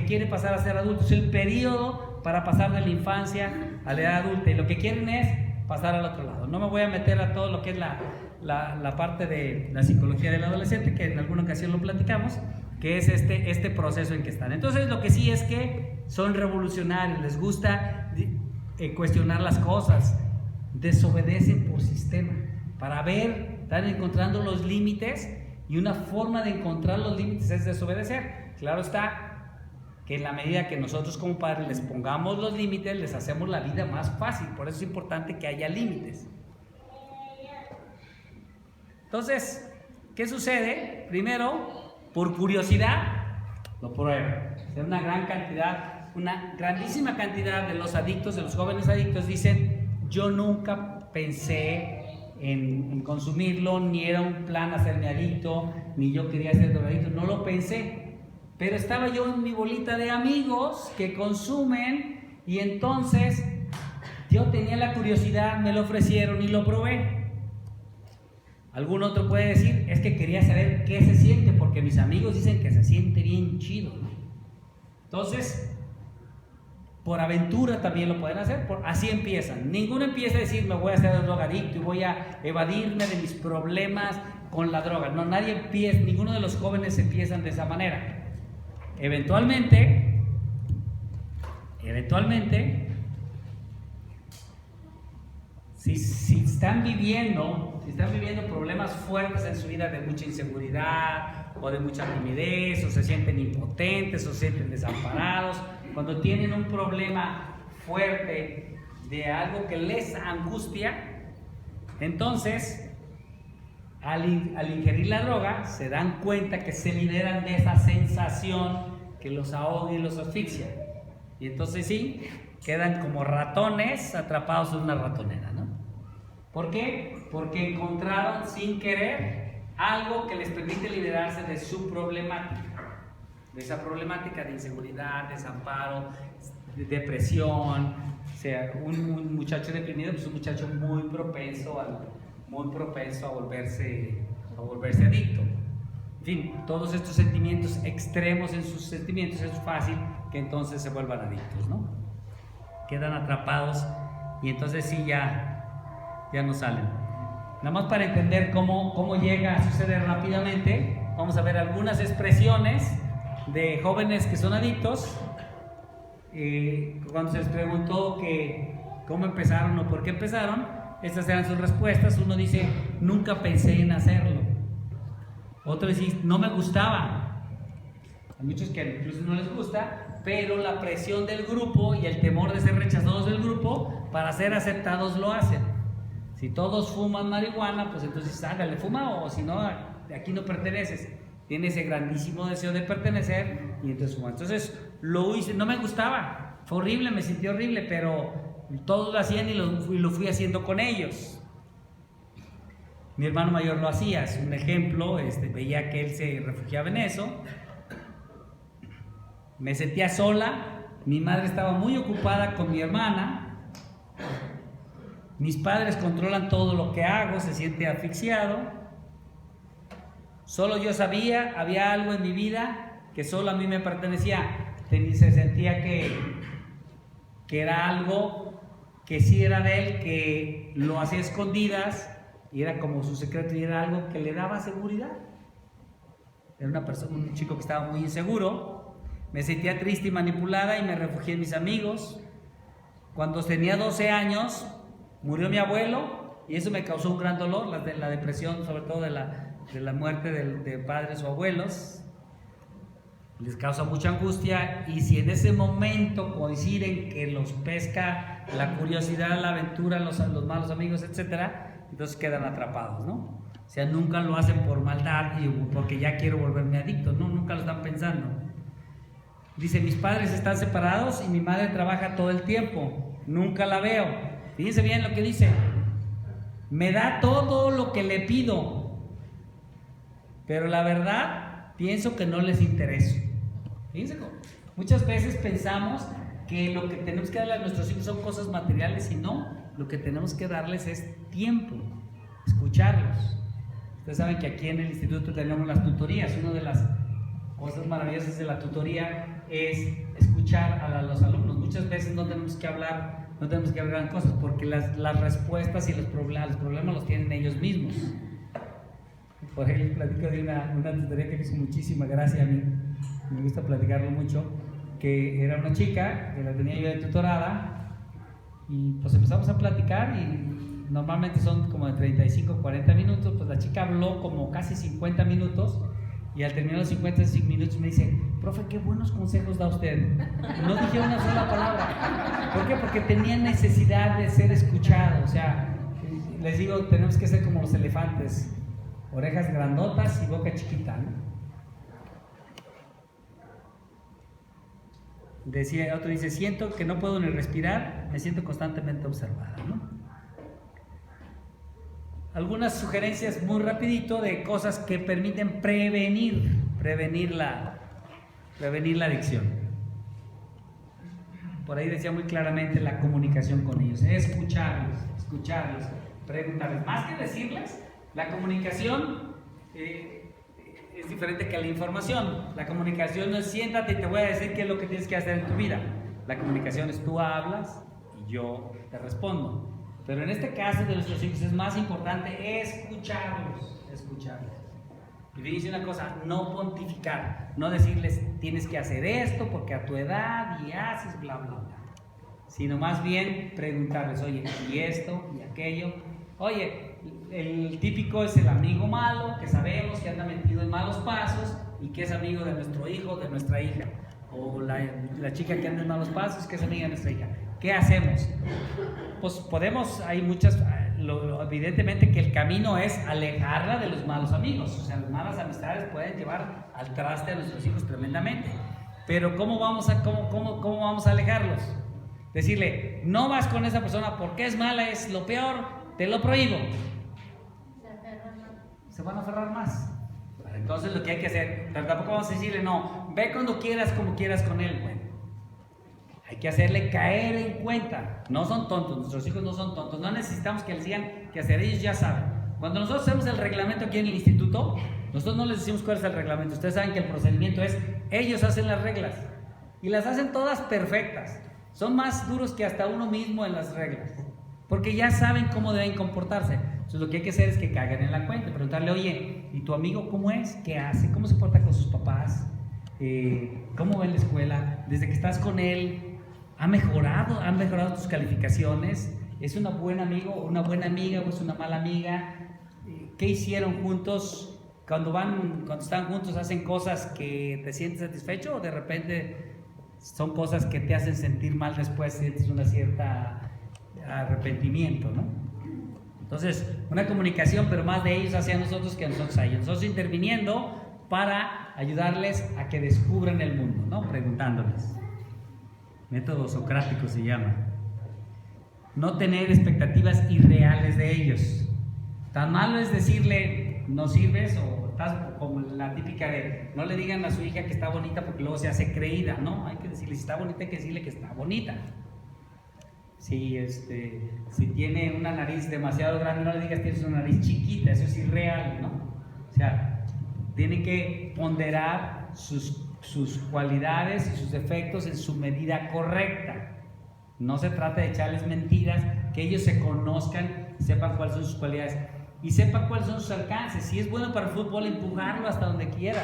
quiere pasar a ser adulto. Es el periodo para pasar de la infancia a la edad adulta. Y lo que quieren es pasar al otro lado. No me voy a meter a todo lo que es la parte de la psicología del adolescente, que en alguna ocasión lo platicamos, que es este proceso en que están. Entonces, lo que sí es que son revolucionarios, les gusta cuestionar las cosas, desobedecen por sistema, para ver, están encontrando los límites, y una forma de encontrar los límites es desobedecer. Claro está que en la medida que nosotros como padres les pongamos los límites, les hacemos la vida más fácil. Por eso es importante que haya límites. Entonces, ¿qué sucede? Primero, por curiosidad, lo prueban. Una grandísima cantidad de los adictos, de los jóvenes adictos, dicen, yo nunca pensé en consumirlo, ni era un plan hacerme adicto, ni yo quería ser drogadicto, no lo pensé, pero estaba yo en mi bolita de amigos que consumen, y entonces yo tenía la curiosidad, me lo ofrecieron y lo probé. Algún otro puede decir, es que quería saber qué se siente, porque mis amigos dicen que se siente bien chido, ¿no? Entonces, por aventura también lo pueden hacer, así empiezan. Ninguno empieza a decir, me voy a hacer drogadicto y voy a evadirme de mis problemas con la droga. No, ninguno de los jóvenes empiezan de esa manera. Eventualmente, si están viviendo problemas fuertes en su vida, de mucha inseguridad o de mucha timidez, o se sienten impotentes o se sienten desamparados, cuando tienen un problema fuerte de algo que les angustia, entonces al ingerir la droga se dan cuenta que se liberan de esa sensación que los ahoga y los asfixia. Y entonces sí, quedan como ratones atrapados en una ratonera, ¿no? ¿Por qué? Porque encontraron sin querer algo que les permite liberarse de su problemática, de esa problemática de inseguridad, desamparo, de depresión. O sea, un muchacho deprimido es un muchacho muy propenso a volverse adicto. En fin, todos estos sentimientos extremos en sus sentimientos es fácil que entonces se vuelvan adictos, ¿no? Quedan atrapados y entonces sí ya no salen. Nada más para entender cómo llega a suceder rápidamente, vamos a ver algunas expresiones de jóvenes que son adictos. Cuando se les preguntó que cómo empezaron o por qué empezaron, estas eran sus respuestas. Uno dice, nunca pensé en hacerlo. Otro dice, no me gustaba. Hay muchos que incluso no les gusta, pero la presión del grupo y el temor de ser rechazados del grupo para ser aceptados lo hacen. Si todos fuman marihuana, pues entonces hágale, fuma, o si no, de aquí no perteneces. Tiene ese grandísimo deseo de pertenecer y entonces fuma. Entonces lo hice, no me gustaba, fue horrible, me sentí horrible, pero todos lo hacían y lo fui haciendo con ellos. Mi hermano mayor lo hacía, es un ejemplo, veía que él se refugiaba en eso. Me sentía sola, mi madre estaba muy ocupada con mi hermana, mis padres controlan todo lo que hago, se siente asfixiado. Solo yo sabía, había algo en mi vida que solo a mí me pertenecía. Se sentía que era algo que sí era de él, que lo hacía escondidas y era como su secreto y era algo que le daba seguridad. Era un chico que estaba muy inseguro. Me sentía triste y manipulada y me refugié en mis amigos. Cuando tenía 12 años murió mi abuelo y eso me causó un gran dolor, la depresión, sobre todo de la muerte de padres o abuelos. Les causa mucha angustia, y si en ese momento coinciden que los pesca la curiosidad, la aventura, los malos amigos, etcétera, entonces quedan atrapados, ¿no? O sea, nunca lo hacen por maldad y porque ya quiero volverme adicto, no, nunca lo están pensando. Dice, mis padres están separados y mi madre trabaja todo el tiempo, nunca la veo. Fíjense bien lo que dice, me da todo lo que le pido, pero la verdad pienso que no les intereso. Fíjense, muchas veces pensamos que lo que tenemos que darle a nuestros hijos son cosas materiales y no, lo que tenemos que darles es tiempo, escucharlos. Ustedes saben que aquí en el instituto tenemos las tutorías. Una de las cosas maravillosas de la tutoría es escuchar a los alumnos. Muchas veces no tenemos que hablar gran cosas porque las respuestas y los problemas los tienen ellos mismos. Por ejemplo, platico de una tutoría que me hizo muchísima gracia a mí. Me gusta platicarlo mucho, que era una chica que la tenía yo de tutorada y pues empezamos a platicar y normalmente son como de 35 o 40 minutos, pues la chica habló como casi 50 minutos y al terminar los 55 minutos me dice, profe, qué buenos consejos da usted. No dije una sola palabra. ¿Por qué? Porque tenía necesidad de ser escuchado. O sea, les digo, tenemos que ser como los elefantes, orejas grandotas y boca chiquita, ¿no? Otro dice, siento que no puedo ni respirar, me siento constantemente observada, ¿no? Algunas sugerencias muy rapidito de cosas que permiten prevenir la adicción. Por ahí decía muy claramente la comunicación con ellos, escucharlos, preguntarles, más que decirles, la comunicación es diferente que la información. La comunicación no es siéntate y te voy a decir qué es lo que tienes que hacer en tu vida. La comunicación es tú hablas y yo te respondo. Pero en este caso de nuestros hijos es más importante escucharlos. Y dice una cosa, no pontificar, no decirles tienes que hacer esto porque a tu edad y haces bla bla bla, sino más bien preguntarles, oye, y esto y aquello. Oye, el típico es el amigo malo, que sabemos que anda metido en malos pasos y que es amigo de nuestro hijo, de nuestra hija. O la chica que anda en malos pasos, que es amiga de nuestra hija. ¿Qué hacemos? Pues podemos, hay muchas, evidentemente que el camino es alejarla de los malos amigos. O sea, las malas amistades pueden llevar al traste a nuestros hijos tremendamente. Pero ¿cómo vamos a alejarlos? Decirle, no vas con esa persona porque es mala, es lo peor, te lo prohíbo. Se aferran más. Se van a aferrar más. Entonces lo que hay que hacer, pero tampoco vamos a decirle, no, ve cuando quieras, como quieras con él. Bueno, hay que hacerle caer en cuenta. No son tontos, nuestros hijos no son tontos. No necesitamos que les digan qué hacer, ellos ya saben. Cuando nosotros hacemos el reglamento aquí en el instituto, nosotros no les decimos cuál es el reglamento. Ustedes saben que el procedimiento es, ellos hacen las reglas. Y las hacen todas perfectas. Son más duros que hasta uno mismo en las reglas. Porque ya saben cómo deben comportarse. Entonces lo que hay que hacer es que caigan en la cuenta. Preguntarle, oye, ¿y tu amigo cómo es? ¿Qué hace? ¿Cómo se porta con sus papás? ¿Cómo va en la escuela? Desde que estás con él, ¿han mejorado tus calificaciones? ¿Es un buen amigo, una buena amiga o es una mala amiga? ¿Qué hicieron juntos? Cuando están juntos, ¿hacen cosas que te sientes satisfecho o de repente son cosas que te hacen sentir mal después, sientes una cierta arrepentimiento, ¿no? Entonces, una comunicación, pero más de ellos hacia nosotros que nosotros a ellos. Nosotros interviniendo para ayudarles a que descubran el mundo, ¿no? Preguntándoles. Método socrático se llama. No tener expectativas irreales de ellos. Tan malo es decirle, no sirves, o estás como la típica de, no le digan a su hija que está bonita porque luego se hace creída, ¿no? Hay que decirle, si está bonita, hay que decirle que está bonita. Si tiene una nariz demasiado grande, no le digas tienes una nariz chiquita, eso es irreal, ¿no? O sea, tiene que ponderar sus cualidades y sus defectos en su medida correcta. No se trata de echarles mentiras, que ellos se conozcan, sepan cuáles son sus cualidades y sepan cuáles son sus alcances. Si es bueno para el fútbol, empujarlo hasta donde quiera.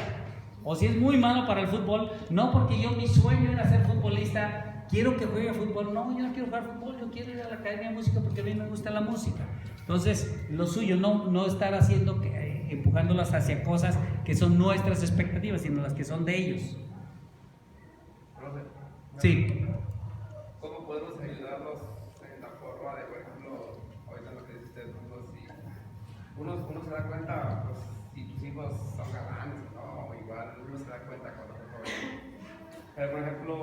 O si es muy malo para el fútbol, no porque mi sueño era ser futbolista, quiero que juegue fútbol. No, yo no quiero jugar fútbol, yo quiero ir a la academia de música porque a mí me gusta la música. Entonces, lo suyo, no estar haciendo empujándolas hacia cosas que son nuestras expectativas, sino las que son de ellos. Sí. ¿Cómo podemos ayudarlos en la forma de, por ejemplo, ahorita lo que dice usted, si uno se da cuenta, pues, si tus hijos son galanes o no, igual uno se da cuenta cuando son jóvenes. Pero, por ejemplo,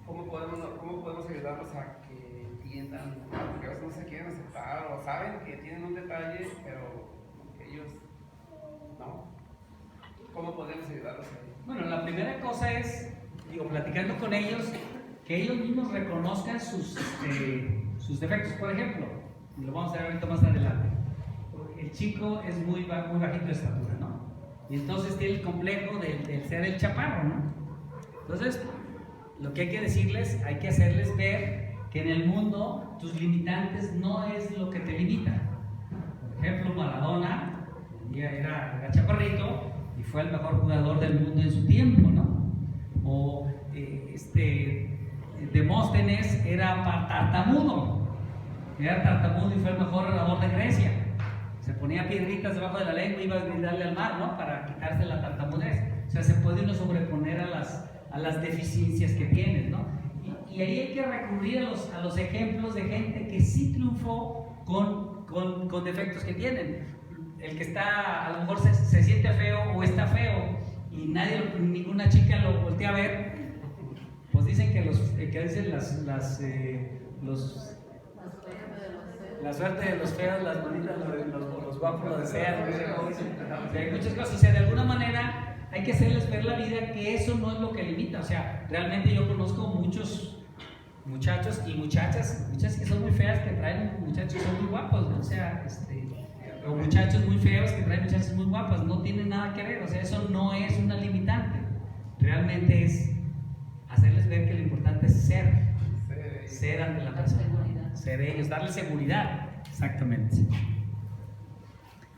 ¿cómo podemos ayudarlos a que entiendan? Porque a veces no se quieren aceptar o saben que tienen un detalle, pero ellos no. ¿Cómo podemos ayudarlos ahí? Bueno, la primera cosa es, platicando con ellos, que ellos mismos reconozcan sus defectos. Por ejemplo, y lo vamos a ver ahorita más adelante, el chico es muy bajito de estatura, ¿no? Y entonces tiene el complejo de ser el chaparro, ¿no? Entonces, lo que hay que decirles, hay que hacerles ver que en el mundo tus limitantes no es lo que te limita. Por ejemplo, Maradona era chaparrito y fue el mejor jugador del mundo en su tiempo, ¿no? O Demóstenes era tartamudo y fue el mejor orador de Grecia. Se ponía piedritas debajo de la lengua y iba a gritarle al mar, ¿no? Para quitarse la tartamudez. O sea, se puede uno sobreponer a las deficiencias que tienes, ¿no? Y ahí hay que recurrir a los ejemplos de gente que sí triunfó con defectos que tienen. El que está, a lo mejor se siente feo o está feo y ninguna chica lo voltea a ver, pues dicen que dicen la suerte de los feos, las bonitas, los guapos lo desean. Hay muchas cosas, o sea, de alguna manera hay que hacerles ver la vida que eso no es lo que limita. O sea, realmente yo conozco muchos muchachos y muchachas que son muy feas que traen muchachos que son muy guapos, ¿no? O sea, o muchachos muy feos que traen muchachas muy guapas, no tienen nada que ver. O sea, eso no es una limitante. Realmente es hacerles ver que lo importante es ser ante la persona, ser ellos, darles seguridad. Exactamente.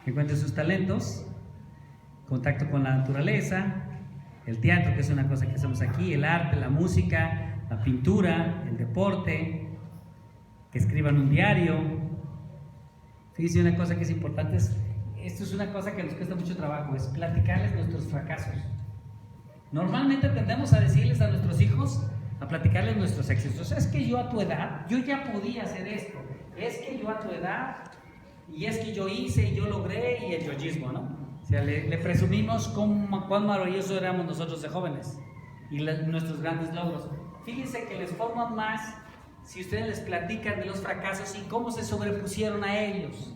Que encuentren sus talentos, contacto con la naturaleza, el teatro, que es una cosa que hacemos aquí, el arte, la música, la pintura, el deporte, que escriban un diario. Fíjense, una cosa que es importante esto es una cosa que nos cuesta mucho trabajo, es platicarles nuestros fracasos. Normalmente tendemos a decirles a nuestros hijos, a platicarles nuestros éxitos. O sea, es que yo a tu edad, yo ya podía hacer esto. Es que yo a tu edad, y es que yo hice y yo logré, y el yoyismo, ¿no? O sea, le presumimos cuán maravilloso éramos nosotros de jóvenes. y nuestros grandes logros. Fíjense que les forman más si ustedes les platican de los fracasos y cómo se sobrepusieron a ellos.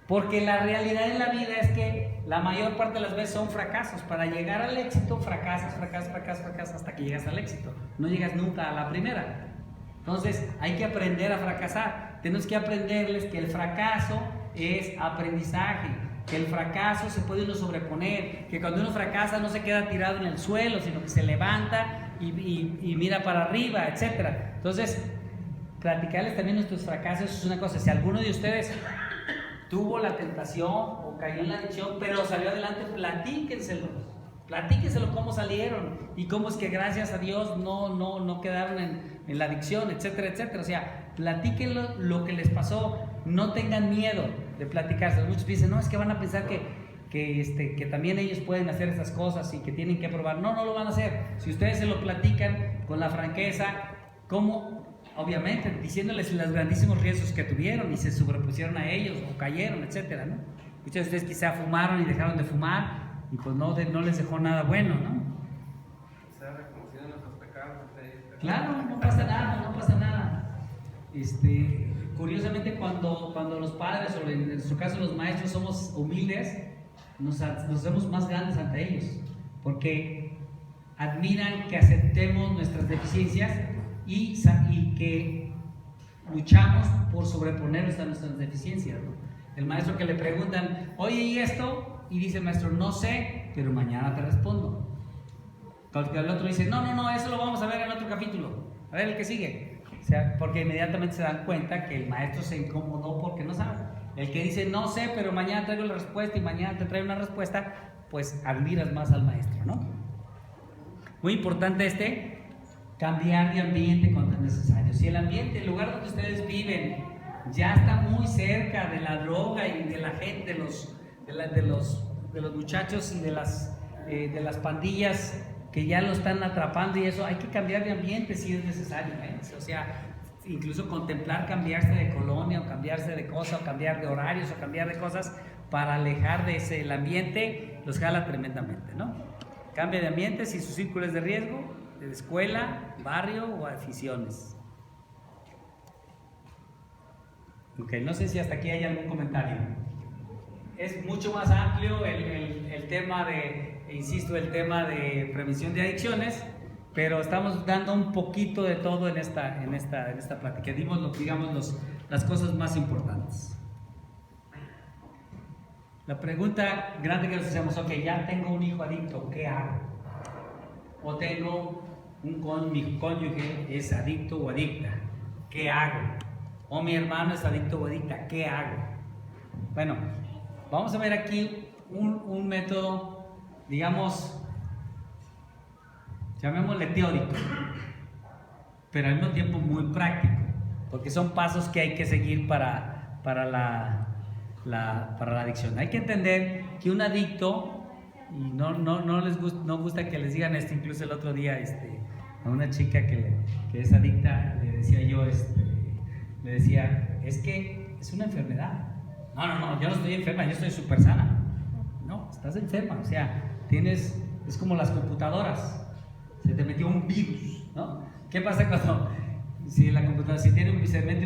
Porque la realidad en la vida es que la mayor parte de las veces son fracasos. Para llegar al éxito, fracasas hasta que llegas al éxito. No llegas nunca a la primera. Entonces hay que aprender a fracasar. Tenemos que aprenderles que el fracaso es aprendizaje, que el fracaso se puede uno sobreponer, que cuando uno fracasa no se queda tirado en el suelo, sino que se levanta y mira para arriba, etc. Entonces, platicarles también nuestros fracasos es una cosa. Si alguno de ustedes tuvo la tentación o cayó en la adicción, pero salió adelante, platíquenselo cómo salieron y cómo es que gracias a Dios no quedaron en la adicción, etcétera, etcétera. O sea, platíquenlo lo que les pasó, no tengan miedo de platicárselo. Muchos dicen, no, es que van a pensar que también ellos pueden hacer esas cosas y que tienen que probar. No lo van a hacer. Si ustedes se lo platican con la franqueza, como obviamente diciéndoles los grandísimos riesgos que tuvieron y se sobrepusieron a ellos o cayeron, etcétera, ¿no? Muchos de ustedes quizá fumaron y dejaron de fumar y pues no les dejó nada bueno, ¿no? O sea, reconociendo nuestros pecados. Claro, no pasa nada. Curiosamente cuando los padres o en nuestro caso los maestros somos humildes, nos hacemos más grandes ante ellos, porque admiran que aceptemos nuestras deficiencias y que luchamos por sobreponernos a nuestras deficiencias, ¿no? El maestro que le preguntan, oye, ¿y esto? Y dice el maestro, no sé, pero mañana te respondo. El otro dice, no, eso lo vamos a ver en otro capítulo. A ver el que sigue. O sea, porque inmediatamente se dan cuenta que el maestro se incomodó porque no sabe. El que dice, no sé, pero mañana traigo la respuesta y mañana te trae una respuesta, pues admiras más al maestro, ¿no? Muy importante cambiar de ambiente cuando es necesario. Si el ambiente, el lugar donde ustedes viven, ya está muy cerca de la droga y de la gente, de los muchachos y de las pandillas que ya lo están atrapando y eso, hay que cambiar de ambiente si es necesario, ¿eh? O sea, incluso contemplar cambiarse de colonia o cambiarse de cosa o cambiar de horarios o cambiar de cosas para alejar de el ambiente, los jala tremendamente, ¿no? Cambia de ambiente si su círculo es de riesgo, de escuela, barrio o aficiones. Ok, no sé si hasta aquí hay algún comentario. Es mucho más amplio el tema de prevención de adicciones, pero estamos dando un poquito de todo en esta plática. Digamos las cosas más importantes. La pregunta grande que nos hacemos, ok, ya tengo un hijo adicto, ¿qué hago? O tengo mi cónyuge es adicto o adicta, ¿qué hago? O mi hermano es adicto o adicta, ¿qué hago? Bueno, vamos a ver aquí un método, digamos, llamémosle teórico, pero al mismo tiempo muy práctico, porque son pasos que hay que seguir para la adicción. Hay que entender que un adicto, y no gusta que les digan esto, incluso el otro día a una chica que es adicta, le decía yo, le decía, es que es una enfermedad. No, yo no estoy enferma, yo estoy súper sana. No, estás enferma, o sea, es como las computadoras, se te metió un virus, ¿no? ¿Qué pasa cuando, si la computadora, se mete un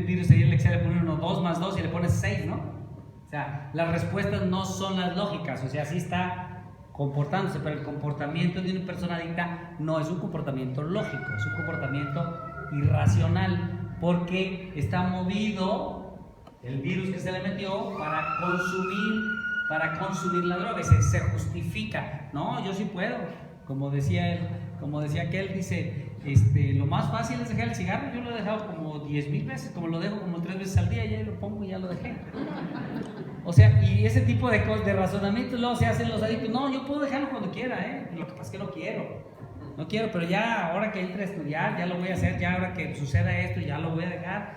virus ahí en el Excel le pone 2 más 2 y le pones 6, ¿no? O sea, las respuestas no son las lógicas, o sea, sí está comportándose, pero el comportamiento de una persona adicta no es un comportamiento lógico, es un comportamiento irracional, porque está movido el virus que se le metió para consumir la droga, y se justifica. No, yo sí puedo, como decía aquel, dice, lo más fácil es dejar el cigarro. Yo lo he dejado como 10,000 veces, como lo dejo como 3 veces al día, ya lo pongo y ya lo dejé. O sea, y ese tipo de cosas, de razonamientos luego se hacen los adictos. No, yo puedo dejarlo cuando quiera, lo que pasa es que no quiero, pero ya ahora que entre a estudiar, ya lo voy a hacer, ya ahora que suceda esto, ya lo voy a dejar.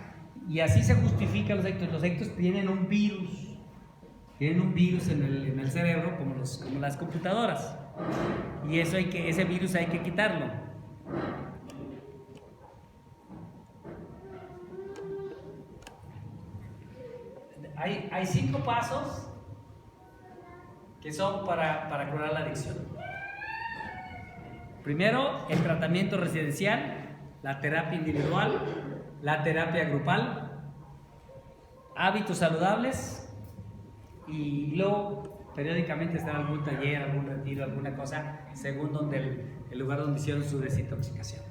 Y así se justifican los adictos. Los adictos tienen un virus en el cerebro, como las computadoras, y ese virus hay que quitarlo. Hay 5 pasos que son para curar la adicción. Primero, el tratamiento residencial, la terapia individual, la terapia grupal, hábitos saludables y luego periódicamente estar en algún taller, algún retiro, alguna cosa, según el lugar donde hicieron su desintoxicación.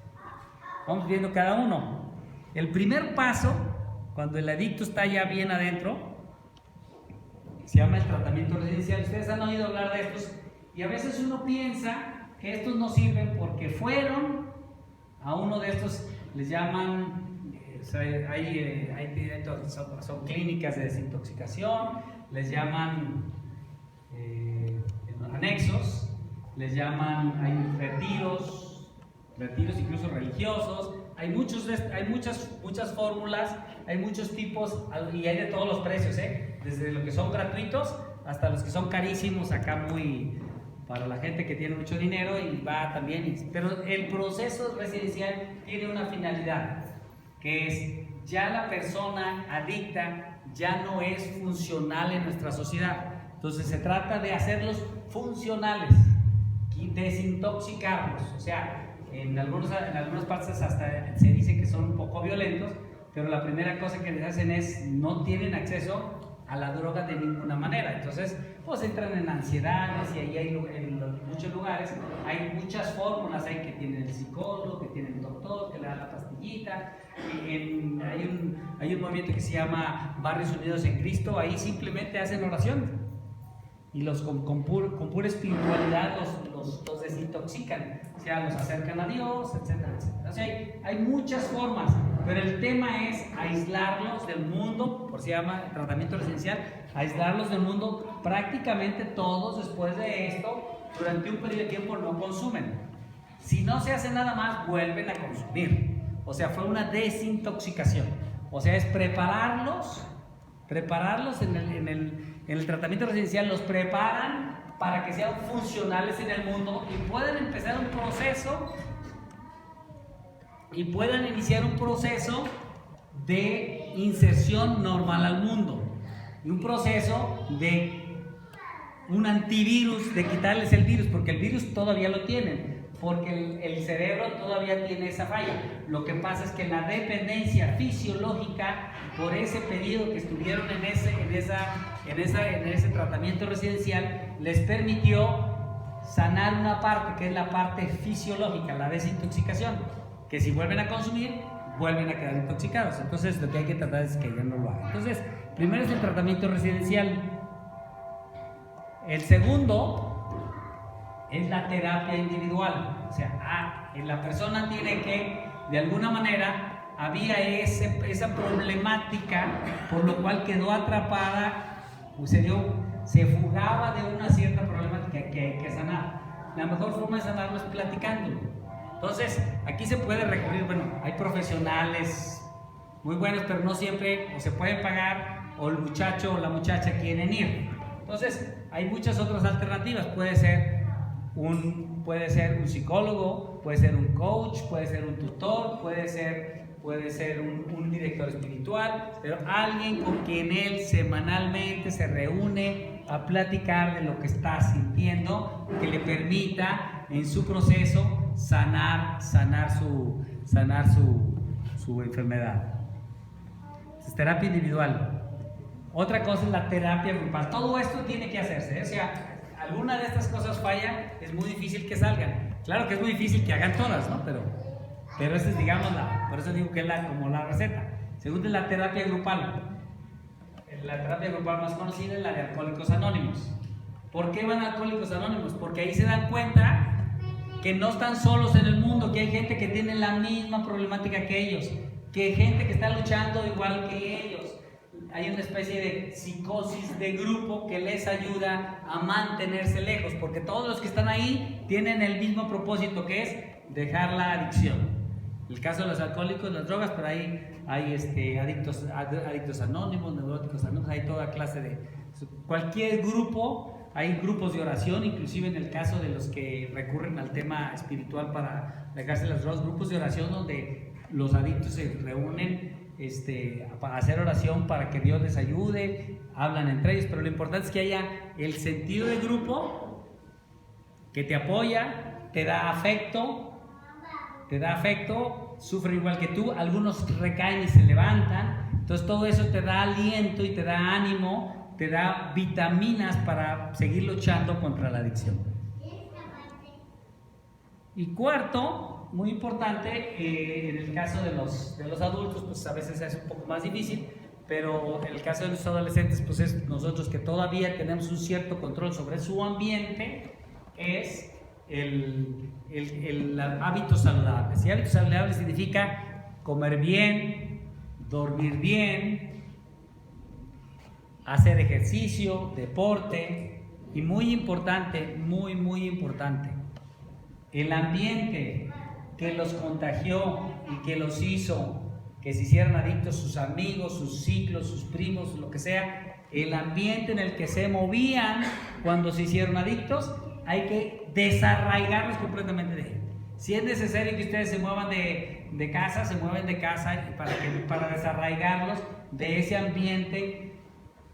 Vamos viendo cada uno. El primer paso, cuando el adicto está ya bien adentro, se llama el tratamiento residencial. Ustedes han oído hablar de estos y a veces uno piensa que estos no sirven porque fueron a uno de estos, les llaman, son clínicas de desintoxicación, les llaman anexos, les llaman, hay retiros incluso religiosos, hay muchas fórmulas, hay muchos tipos y hay de todos los precios, desde los que son gratuitos hasta los que son carísimos acá muy para la gente que tiene mucho dinero y va también, pero el proceso residencial tiene una finalidad, que es ya la persona adicta ya no es funcional en nuestra sociedad, entonces se trata de hacerlos funcionales y desintoxicarlos, o sea, en algunas partes hasta se dice que son un poco violentos, pero la primera cosa que les hacen es no tienen acceso a la droga de ninguna manera, entonces pues entran en ansiedades y ahí en muchos lugares hay muchas fórmulas, hay que tienen el psicólogo, que tienen el doctor, que le da la pastillita, hay un movimiento que se llama Barrios Unidos en Cristo, ahí simplemente hacen oración y con pura espiritualidad los desintoxican, o sea, los acercan a Dios, etcétera, etcétera. O sea, hay muchas formas, pero el tema es aislarlos del mundo, por si se llama tratamiento residencial, aislarlos del mundo. Prácticamente todos después de esto, durante un periodo de tiempo no consumen. Si no se hace nada más, vuelven a consumir. O sea, fue una desintoxicación. O sea, es prepararlos en el tratamiento residencial, los preparan para que sean funcionales en el mundo y puedan empezar un proceso y puedan iniciar un proceso de inserción normal al mundo y un proceso de un antivirus, de quitarles el virus, porque el virus todavía lo tienen, porque el cerebro todavía tiene esa falla. Lo que pasa es que la dependencia fisiológica por ese periodo que estuvieron en ese tratamiento residencial les permitió sanar una parte que es la parte fisiológica, la desintoxicación, que si vuelven a consumir vuelven a quedar intoxicados. Entonces lo que hay que tratar es que ya no lo hagan. Entonces primero es el tratamiento residencial. El segundo es la terapia individual, o sea, la persona tiene que, de alguna manera, había esa problemática por lo cual quedó atrapada, se fugaba de una cierta problemática que hay que sanar. La mejor forma de sanarlo es platicándolo. Entonces, aquí se puede recurrir, hay profesionales muy buenos, pero no siempre o se pueden pagar o el muchacho o la muchacha quieren ir. Entonces, hay muchas otras alternativas. Puede ser un psicólogo, puede ser un coach, puede ser un tutor, puede ser un director espiritual, pero alguien con quien él semanalmente se reúne a platicar de lo que está sintiendo, que le permita en su proceso sanar su enfermedad. Es terapia individual. Otra cosa es la terapia grupal. Todo esto tiene que hacerse, o sea, alguna de estas cosas falla, es muy difícil que salgan. Claro que es muy difícil que hagan todas, ¿no? Pero esa es, digamos, por eso digo que es como la receta. Segundo es la terapia grupal. La terapia grupal más conocida es la de Alcohólicos Anónimos. ¿Por qué van a Alcohólicos Anónimos? Porque ahí se dan cuenta que no están solos en el mundo, que hay gente que tiene la misma problemática que ellos, que hay gente que está luchando igual que ellos. Hay una especie de psicosis de grupo que les ayuda a mantenerse lejos, porque todos los que están ahí tienen el mismo propósito, que es dejar la adicción. El caso de los alcohólicos, las drogas, pero hay adictos anónimos, neuróticos anónimos, hay toda clase de... Cualquier grupo, hay grupos de oración, inclusive en el caso de los que recurren al tema espiritual para dejarse las drogas, grupos de oración donde los adictos se reúnen para hacer oración para que Dios les ayude, hablan entre ellos, pero lo importante es que haya el sentido de grupo que te apoya, te da afecto, sufren igual que tú, algunos recaen y se levantan, entonces todo eso te da aliento y te da ánimo, te da vitaminas para seguir luchando contra la adicción. Y cuarto, muy importante, en el caso de los adultos, pues a veces es un poco más difícil, pero en el caso de los adolescentes, pues es nosotros que todavía tenemos un cierto control sobre su ambiente, es el hábito saludable. Y hábito saludable significa comer bien, dormir bien, hacer ejercicio, deporte y muy importante, muy importante, el ambiente que los contagió y que los hizo que se hicieran adictos, sus amigos, sus ciclos, sus primos, lo que sea, el ambiente en el que se movían cuando se hicieron adictos, hay que desarraigarlos completamente de él. Si es necesario que ustedes se muevan de casa, se mueven de casa para desarraigarlos de ese ambiente,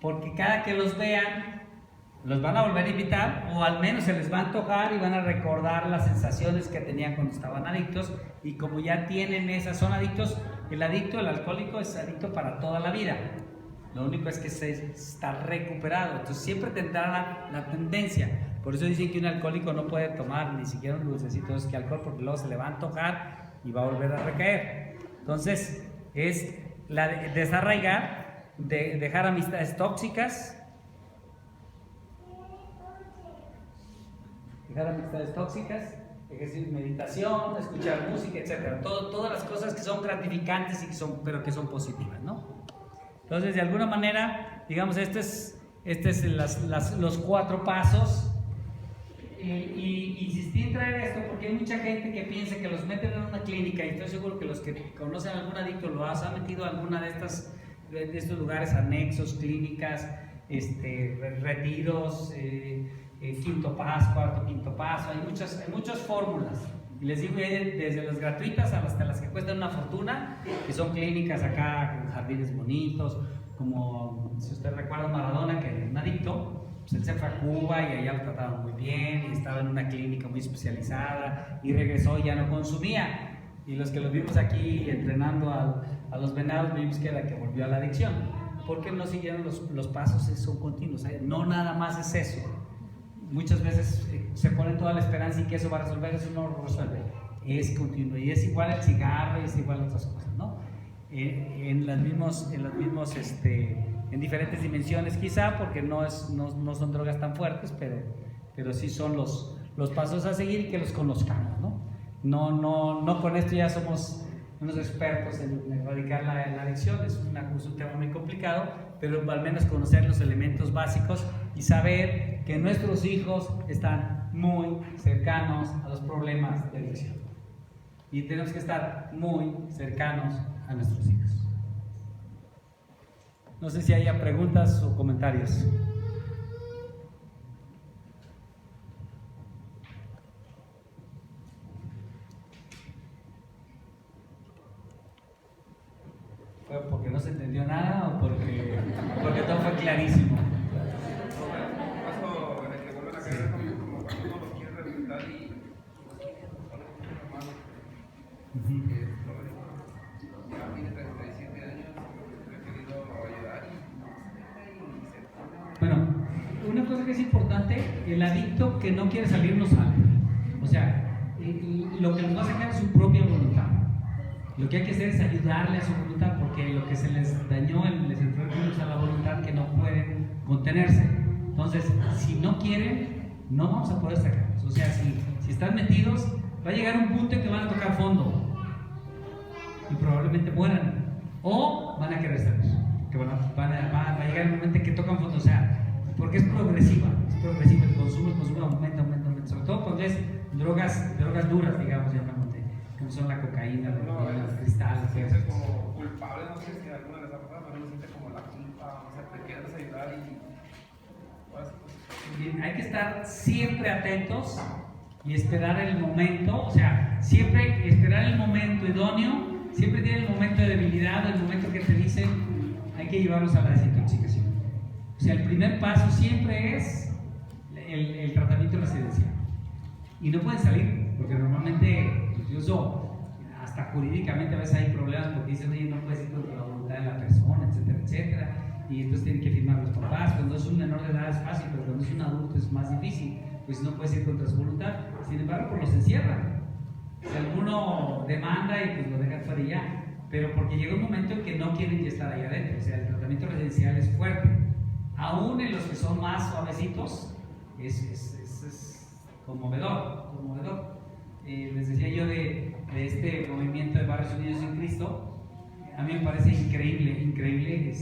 porque cada que los vean, los van a volver a invitar, o al menos se les va a antojar y van a recordar las sensaciones que tenían cuando estaban adictos, y como ya tienen esas, son adictos, el alcohólico es adicto para toda la vida. Lo único es que está recuperado, entonces siempre tendrá la tendencia. Por eso dicen que un alcohólico no puede tomar ni siquiera un dulcecito de alcohol, porque luego se le va a antojar y va a volver a recaer. Entonces es desarraigar, dejar amistades tóxicas, ejercicio, meditación, escuchar música, etc. Todas las cosas que son gratificantes pero que son positivas, ¿no? Entonces, de alguna manera, digamos, este es los 4 pasos. Y insistí en traer esto porque hay mucha gente que piensa que los meten en una clínica, y estoy seguro que los que conocen a algún adicto los han metido a alguna de estos lugares anexos, clínicas, retiros, quinto paso, cuarto, quinto paso, hay muchas fórmulas. Y les digo, desde las gratuitas hasta las que cuestan una fortuna, que son clínicas acá con jardines bonitos, como si usted recuerda Maradona, que era un adicto. Pues él se fue a Cuba y allá lo trataban muy bien y estaba en una clínica muy especializada y regresó y ya no consumía. Y los que lo vimos aquí entrenando a los venados, vimos que era que volvió a la adicción. Porque no siguieron los pasos, son continuos. No nada más es eso. Muchas veces se pone toda la esperanza y que eso va a resolver, eso no lo resuelve. Es continuo y es igual el cigarro y es igual otras cosas, ¿no? En diferentes dimensiones quizá, porque no son drogas tan fuertes, pero sí son los pasos a seguir y que los conozcamos, ¿no? No con esto ya somos unos expertos en erradicar la adicción, es un tema muy complicado, pero al menos conocer los elementos básicos y saber que nuestros hijos están muy cercanos a los problemas de adicción. Y tenemos que estar muy cercanos a nuestros hijos. No sé si haya preguntas o comentarios. ¿Fue porque no se entendió nada o porque todo fue clarísimo? Paso de que vuelven a caer como cuando uno lo quiere rehabilitar y ya tiene 37 años, he querido ayudar y Bueno, una cosa que es importante, el adicto que no quiere salir no sale. O sea, lo que nos va a sacar es su propia voluntad. Lo que hay que hacer es ayudarle a su voluntad, porque lo que se les dañó, les entró el virus a la voluntad que no pueden contenerse. Entonces, si no quieren, no vamos a poder sacarlos. O sea, si están metidos, va a llegar un punto en que van a tocar fondo y probablemente mueran, o van a querer salir, que va a llegar el momento en que tocan fondo, o sea, porque es progresivo el consumo aumenta, sobre todo cuando es drogas duras, digamos, llamándose, como son la cocaína, los cristales. Se siente como culpable, no sé si a alguna les ha pasado, pero uno siente como la culpa, o sea, te quieres ayudar y Bien, hay que estar siempre atentos y esperar el momento, o sea, siempre esperar el momento idóneo. Siempre tiene el momento de debilidad, el momento que te dicen hay que llevarlos a la desintoxicación. O sea, el primer paso siempre es el tratamiento residencial. Y no pueden salir, porque normalmente, incluso hasta jurídicamente a veces hay problemas porque dicen, oye, no puedes ir contra la voluntad de la persona, etcétera, etcétera, y entonces tienen que firmar los papás. Cuando es un menor de edad es fácil, pero cuando es un adulto es más difícil, pues no puedes ir contra su voluntad. Sin embargo, pues los encierran. Si alguno demanda y pues lo dejan fuera y ya, pero porque llega un momento en que no quieren ya estar ahí adentro. O sea, el tratamiento residencial es fuerte. Aún en los que son más suavecitos, es conmovedor, conmovedor. Les decía yo de este movimiento de Barrios Unidos en Cristo, a mí me parece increíble, increíble.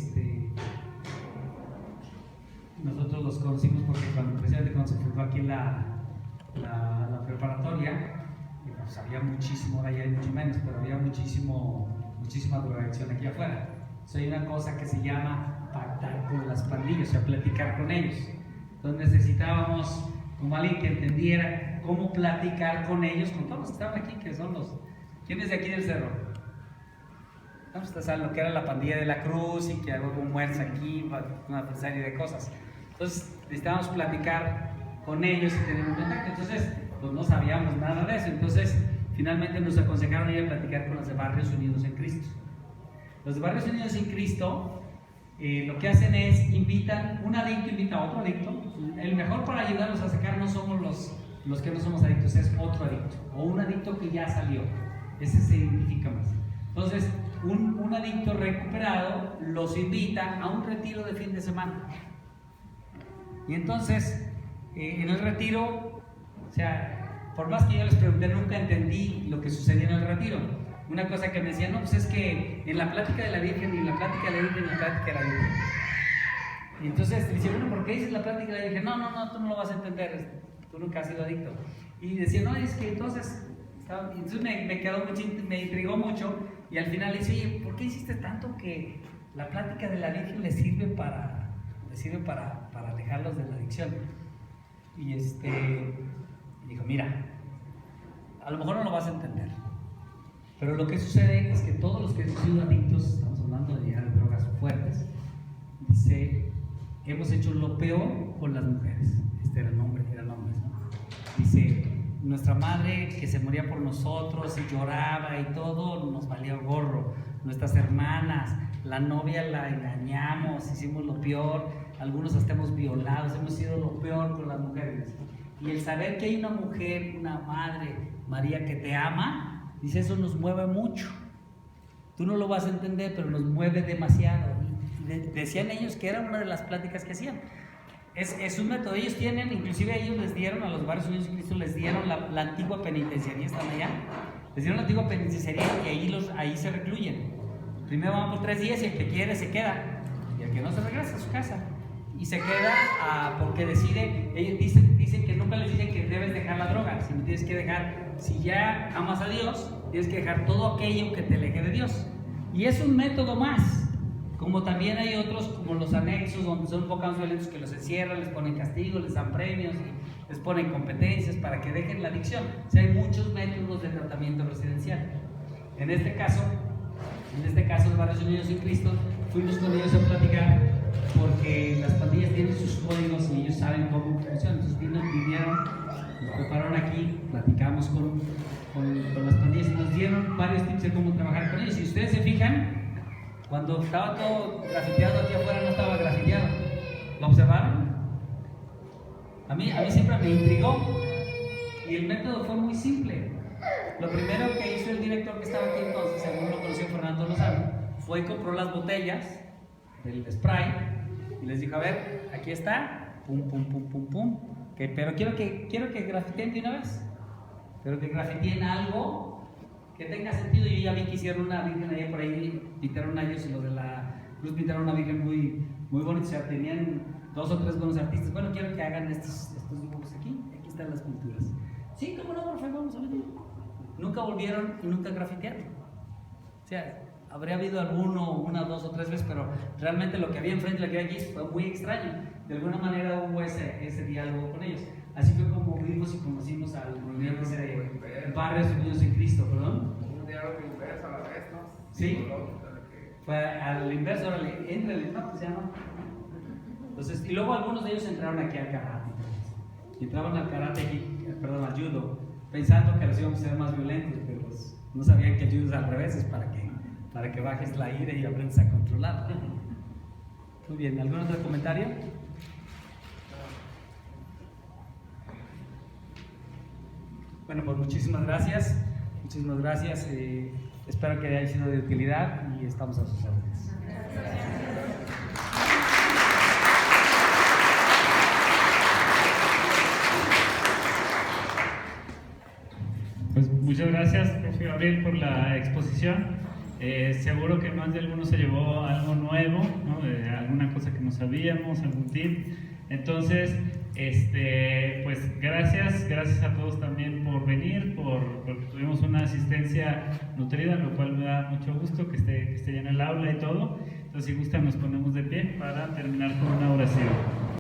Nosotros los conocimos porque precisamente cuando se fundó aquí la preparatoria, pues había muchísimo, ahora ya hay mucho menos, pero había muchísima drogadicción aquí afuera. Hay una cosa que se llama pactar con las pandillas, o sea, platicar con ellos. Entonces necesitábamos como alguien que entendiera cómo platicar con ellos, con todos los que estaban aquí, que son los... ¿Quién es de aquí del cerro? No, ustedes saben lo que era la pandilla de la Cruz y que hubo muertes aquí, una serie de cosas. Entonces necesitábamos platicar con ellos y tener un contacto. Entonces, pues no sabíamos nada de eso. Entonces, finalmente nos aconsejaron ir a platicar con los de Barrios Unidos en Cristo. Los de Barrios Unidos en Cristo lo que hacen es un adicto invita a otro adicto. El mejor para ayudarlos a sacar no somos los que no somos adictos, es otro adicto o un adicto que ya salió. Ese se identifica más. Entonces, un adicto recuperado los invita a un retiro de fin de semana. Y entonces, en el retiro, o sea, por más que yo les pregunté, nunca entendí lo que sucedía en el retiro. Una cosa que me decían, no, pues es que en la plática de la Virgen, y en la plática de la Virgen, y en la plática de la Virgen. Y entonces le decía, bueno, ¿por qué dices la plática de la Virgen? No, tú no lo vas a entender, tú nunca has sido adicto. Y decía, no, es que entonces me intrigó mucho, y al final le dice, oye, ¿por qué hiciste tanto que la plática de la Virgen le sirve para alejarlos de la adicción? Y dijo, mira, a lo mejor no lo vas a entender, pero lo que sucede es que todos los que hemos sido adictos, estamos hablando de ya de drogas fuertes, dice, hemos hecho lo peor con las mujeres. Eran hombres, ¿no? Dice, nuestra madre que se moría por nosotros y lloraba y todo, nos valía gorro. Nuestras hermanas, la novia la engañamos, hicimos lo peor, algunos hasta hemos violados, hemos sido lo peor con las mujeres. Y el saber que hay una mujer, una madre, María, que te ama, dice, eso nos mueve mucho. Tú no lo vas a entender, pero nos mueve demasiado. Decían ellos que era una de las pláticas que hacían. Es un método. Ellos tienen, inclusive ellos les dieron, a los Barrios Unidos en Cristo les dieron la antigua penitenciaría, están allá. Les dieron la antigua penitenciaría y ahí se recluyen. Primero van por 3 días y el que quiere se queda. Y el que no se regresa a su casa. Y se queda porque decide, ellos dicen que nunca les dicen que debes dejar la droga, sino tienes que dejar, si ya amas a Dios, tienes que dejar todo aquello que te aleje de Dios. Y es un método más. Como también hay otros, como los anexos, donde son un poco más violentos, que los encierran, les ponen castigos, les dan premios, y les ponen competencias para que dejen la adicción. O sea, hay muchos métodos de tratamiento residencial. En este caso, los Barrios Unidos en Cristo, fuimos con ellos a platicar, porque las pandillas tienen sus códigos y ellos saben cómo funcionan. Entonces vinieron, nos prepararon aquí, platicamos con las pandillas y nos dieron varios tips de cómo trabajar con ellos. Si ustedes se fijan, cuando estaba todo grafiteado aquí afuera, no estaba grafiteado. ¿Lo observaron? A mí siempre me intrigó. Y el método fue muy simple. Lo primero que hizo el director que estaba aquí entonces, según lo conoció Fernando Lozano, fue y compró las botellas del spray y les dijo, a ver, aquí está, pum, pum, pum, pum, pum. Pero quiero que grafiteen de una vez. Pero que grafiteen algo que tenga sentido. Yo ya vi que hicieron una virgen allá por ahí, pintaron a ellos y los de la Cruz pintaron una virgen muy, muy bonita. O sea, tenían 2 o 3 buenos artistas. Bueno, quiero que hagan estos dibujos aquí están las pinturas. Sí, cómo no, profe, vamos a ver. Nunca volvieron y nunca grafitearon. O sea, habría habido alguno, 1, 2 o 3 veces, pero realmente lo que había enfrente, lo que había aquí, fue muy extraño. De alguna manera hubo ese diálogo con ellos. Así fue como vimos y conocimos al movimiento de Barrios Unidos en Cristo, ¿perdón? Un diálogo inverso a la vez, ¿no? Sí. Fue al inverso, órale, éntrale, no, pues ya no. Entonces, y luego algunos de ellos entraron aquí al karate. Y entraban al karate aquí, perdón, al judo. pensando que los íbamos a ser más violentos, pero pues, no sabían que el judo es al revés, es para que bajes la ira y aprendas a controlarla. Muy bien, ¿algún otro comentario? Bueno, pues muchísimas gracias. Espero que haya sido de utilidad y estamos a sus órdenes. Pues muchas gracias, profe Gabriel, por la exposición. Seguro que más de alguno se llevó algo nuevo, ¿no? Alguna cosa que no sabíamos, algún tip. Entonces, pues gracias a todos también por venir, porque tuvimos una asistencia nutrida, lo cual me da mucho gusto que esté llena el aula y todo. Entonces, si gustan, nos ponemos de pie para terminar con una oración.